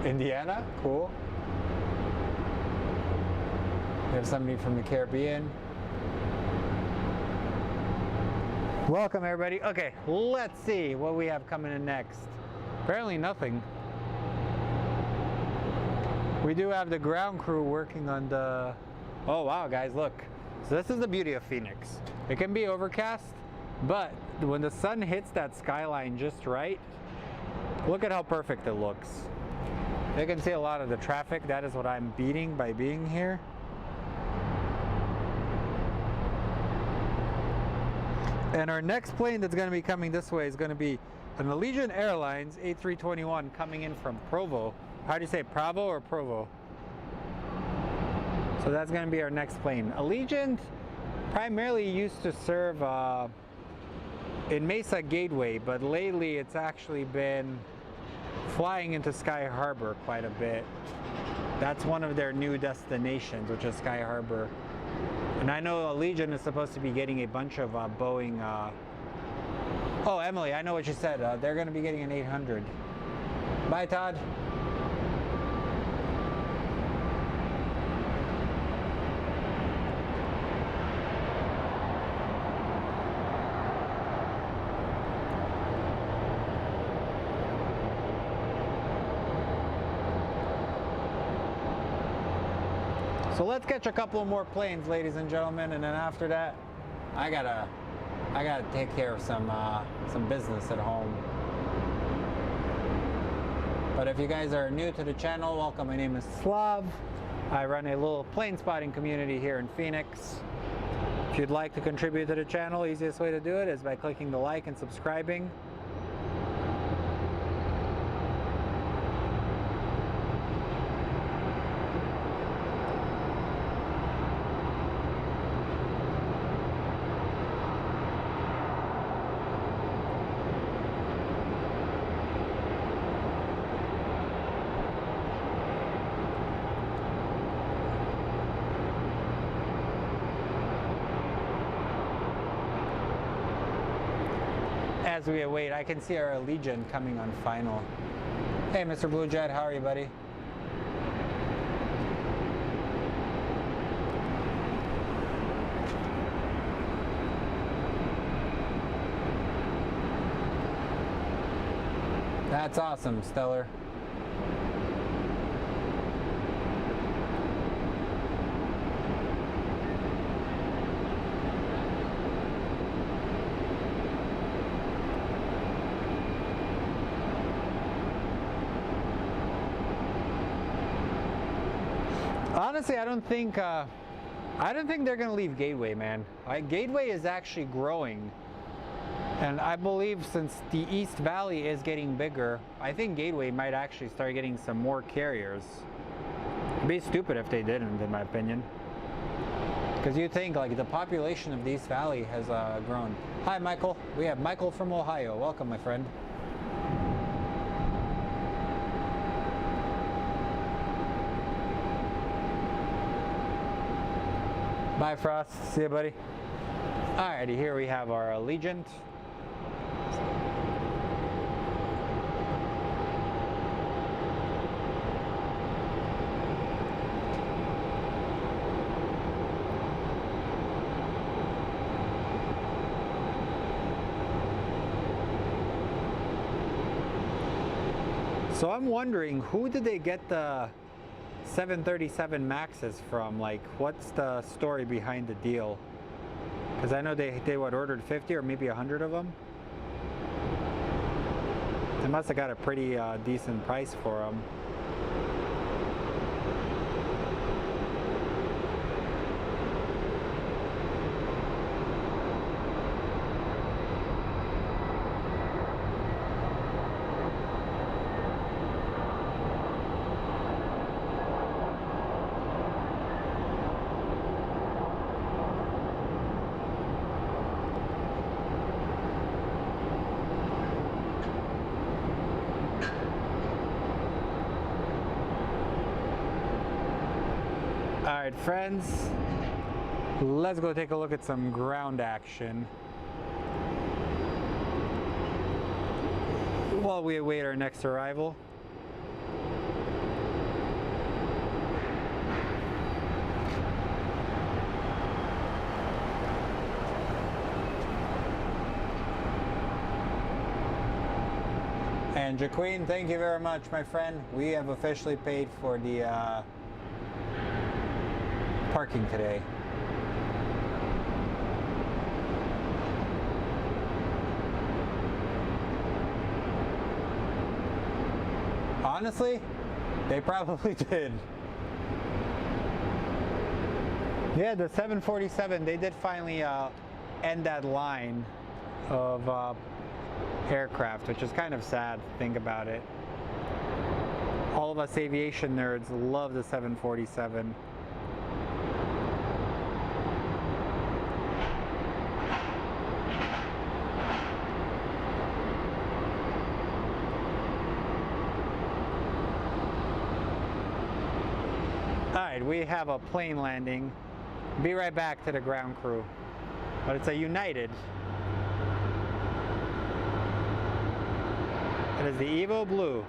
Indiana, cool. We have somebody from the Caribbean. Welcome everybody. Okay, let's see what we have coming in next. Apparently nothing. We do have the ground crew working on the... Oh wow guys, look. So this is the beauty of Phoenix. It can be overcast, but when the sun hits that skyline just right, look at how perfect it looks. You can see a lot of the traffic. That is what I'm beating by being here. And our next plane that's going to be coming this way is going to be an Allegiant Airlines A321 coming in from Provo. How do you say, Provo or Provo? So that's going to be our next plane. Allegiant primarily used to serve in Mesa Gateway, but lately it's actually been flying into Sky Harbor quite a bit. That's one of their new destinations, which is Sky Harbor. And I know Allegiant is supposed to be getting a bunch of Boeing. Oh, Emily, I know what you said. They're going to be getting an 800. Bye, Todd. So let's catch a couple more planes, ladies and gentlemen, and then after that, I gotta take care of some business at home. But if you guys are new to the channel, welcome. My name is Slav. I run a little plane spotting community here in Phoenix. If you'd like to contribute to the channel, easiest way to do it is by clicking the like and subscribing. As we await, I can see our Allegiant coming on final. Hey, Mr. Blue Jet, how are you, buddy? That's awesome, Stellar. Honestly, I don't think they're gonna leave Gateway, man. Gateway is actually growing, and I believe since the East Valley is getting bigger, I think Gateway might actually start getting some more carriers. It'd be stupid if they didn't, in my opinion. Because you think like the population of the East Valley has grown. Hi, Michael. We have Michael from Ohio. Welcome, my friend. Bye, Frost. See you, buddy. Alrighty, here we have our Allegiant. So I'm wondering, who did they get the 737 Maxes from? Like, what's the story behind the deal? Because I know they ordered 50 or maybe 100 of them. They must have got a pretty decent price for them. Alright, friends, let's go take a look at some ground action while we await our next arrival. And Jaqueen, thank you very much, my friend. We have officially paid for the parking today. Honestly, they probably did. Yeah, the 747, they did finally end that line of aircraft, which is kind of sad to think about it. All of us aviation nerds love the 747. Alright, we have a plane landing. Be right back to the ground crew. But it's a United. It is the Evo Blue.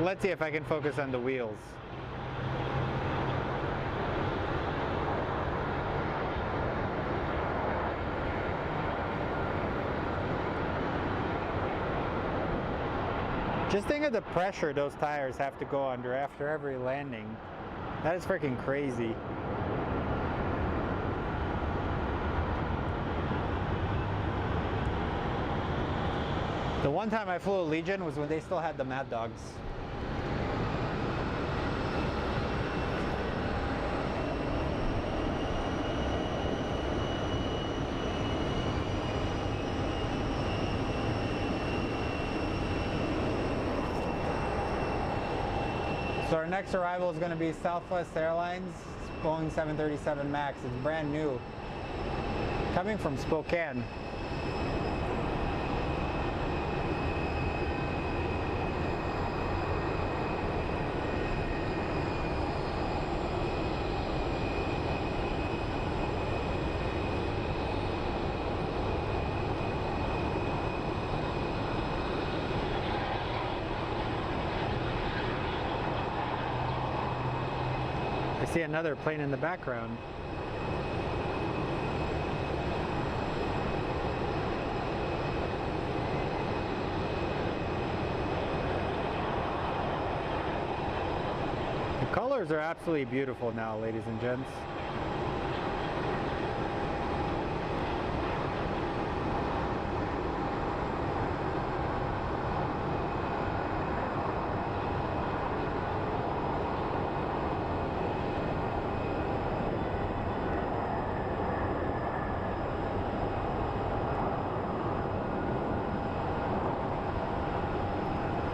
Let's see if I can focus on the wheels. Just think of the pressure those tires have to go under after every landing. That is freaking crazy. The one time I flew Allegiant was when they still had the Mad Dogs. So our next arrival is going to be Southwest Airlines, Boeing 737 MAX. It's brand new, coming from Spokane. I see another plane in the background. The colors are absolutely beautiful now, ladies and gents.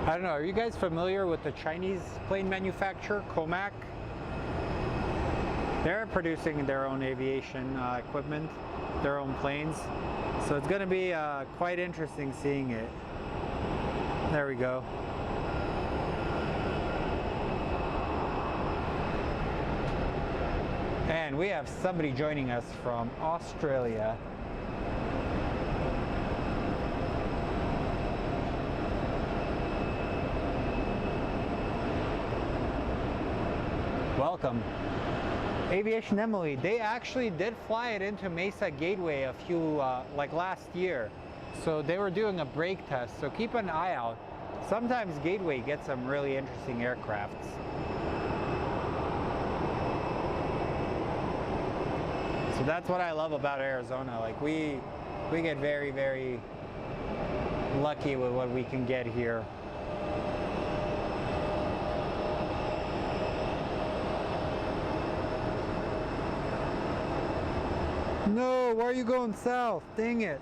I don't know, are you guys familiar with the Chinese plane manufacturer, Comac? They're producing their own aviation equipment, their own planes. So it's going to be quite interesting seeing it. There we go. And we have somebody joining us from Australia. Welcome. Aviation Emily, they actually did fly it into Mesa Gateway a few, like last year. So they were doing a brake test, so keep an eye out. Sometimes Gateway gets some really interesting aircrafts. So that's what I love about Arizona. Like we get very, very lucky with what we can get here. No, why are you going south? Dang it.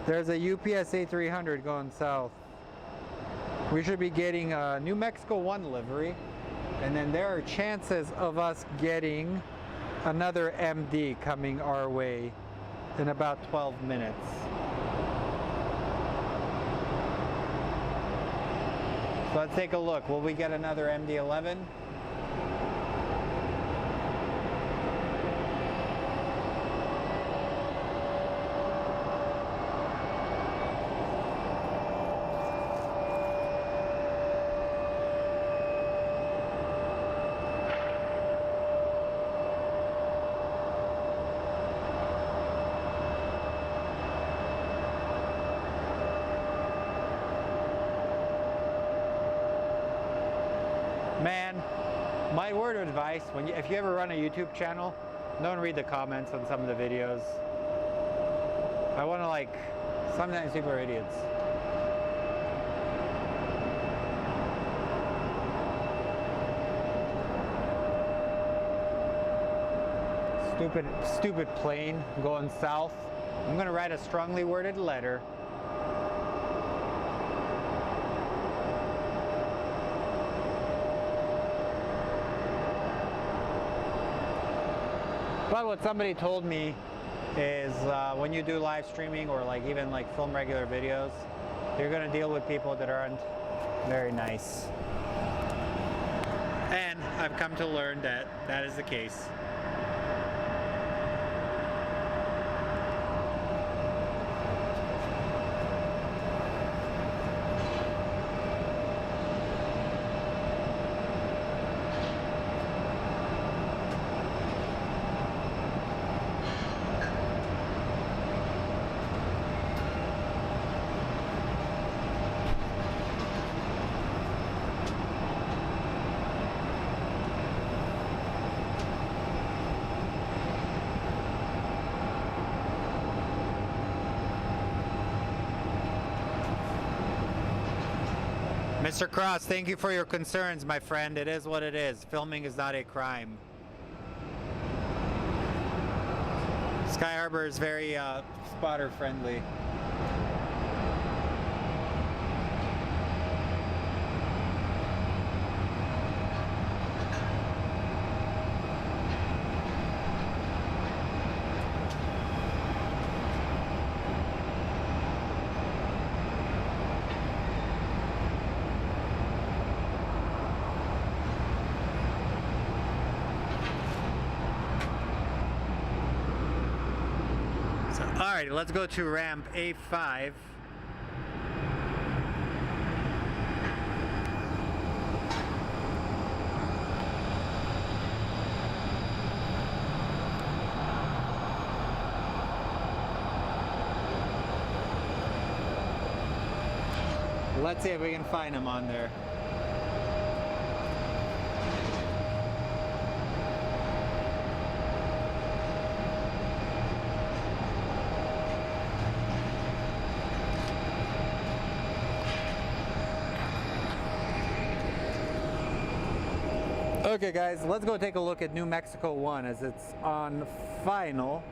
There's a UPS A300 going south. We should be getting a New Mexico 1 livery. And then there are chances of us getting another MD coming our way in about 12 minutes. So let's take a look. Will we get another MD-11? Man, my word of advice, if you ever run a YouTube channel, don't read the comments on some of the videos. I want to sometimes people are idiots. Stupid plane going south. I'm going to write a strongly worded letter. But what somebody told me is when you do live streaming or even film regular videos, you're going to deal with people that aren't very nice. And I've come to learn that that is the case. Mr. Cross, thank you for your concerns, my friend. It is what it is. Filming is not a crime. Sky Harbor is very spotter friendly. Alright, let's go to ramp A5. Let's see if we can find him on there. Okay guys, let's go take a look at New Mexico 1 as it's on final.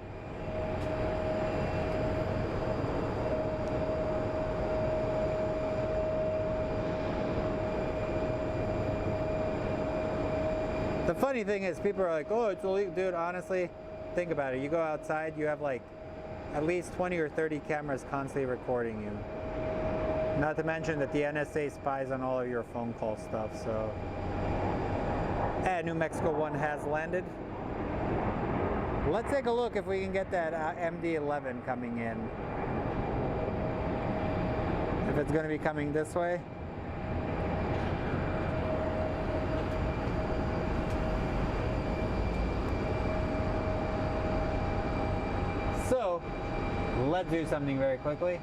The funny thing is, people are like, oh, it's illegal. Dude, honestly, think about it. You go outside, you have like at least 20 or 30 cameras constantly recording you. Not to mention that the NSA spies on all of your phone call stuff, so. And New Mexico 1 has landed. Let's take a look if we can get that MD-11 coming in. If it's going to be coming this way. So, let's do something very quickly.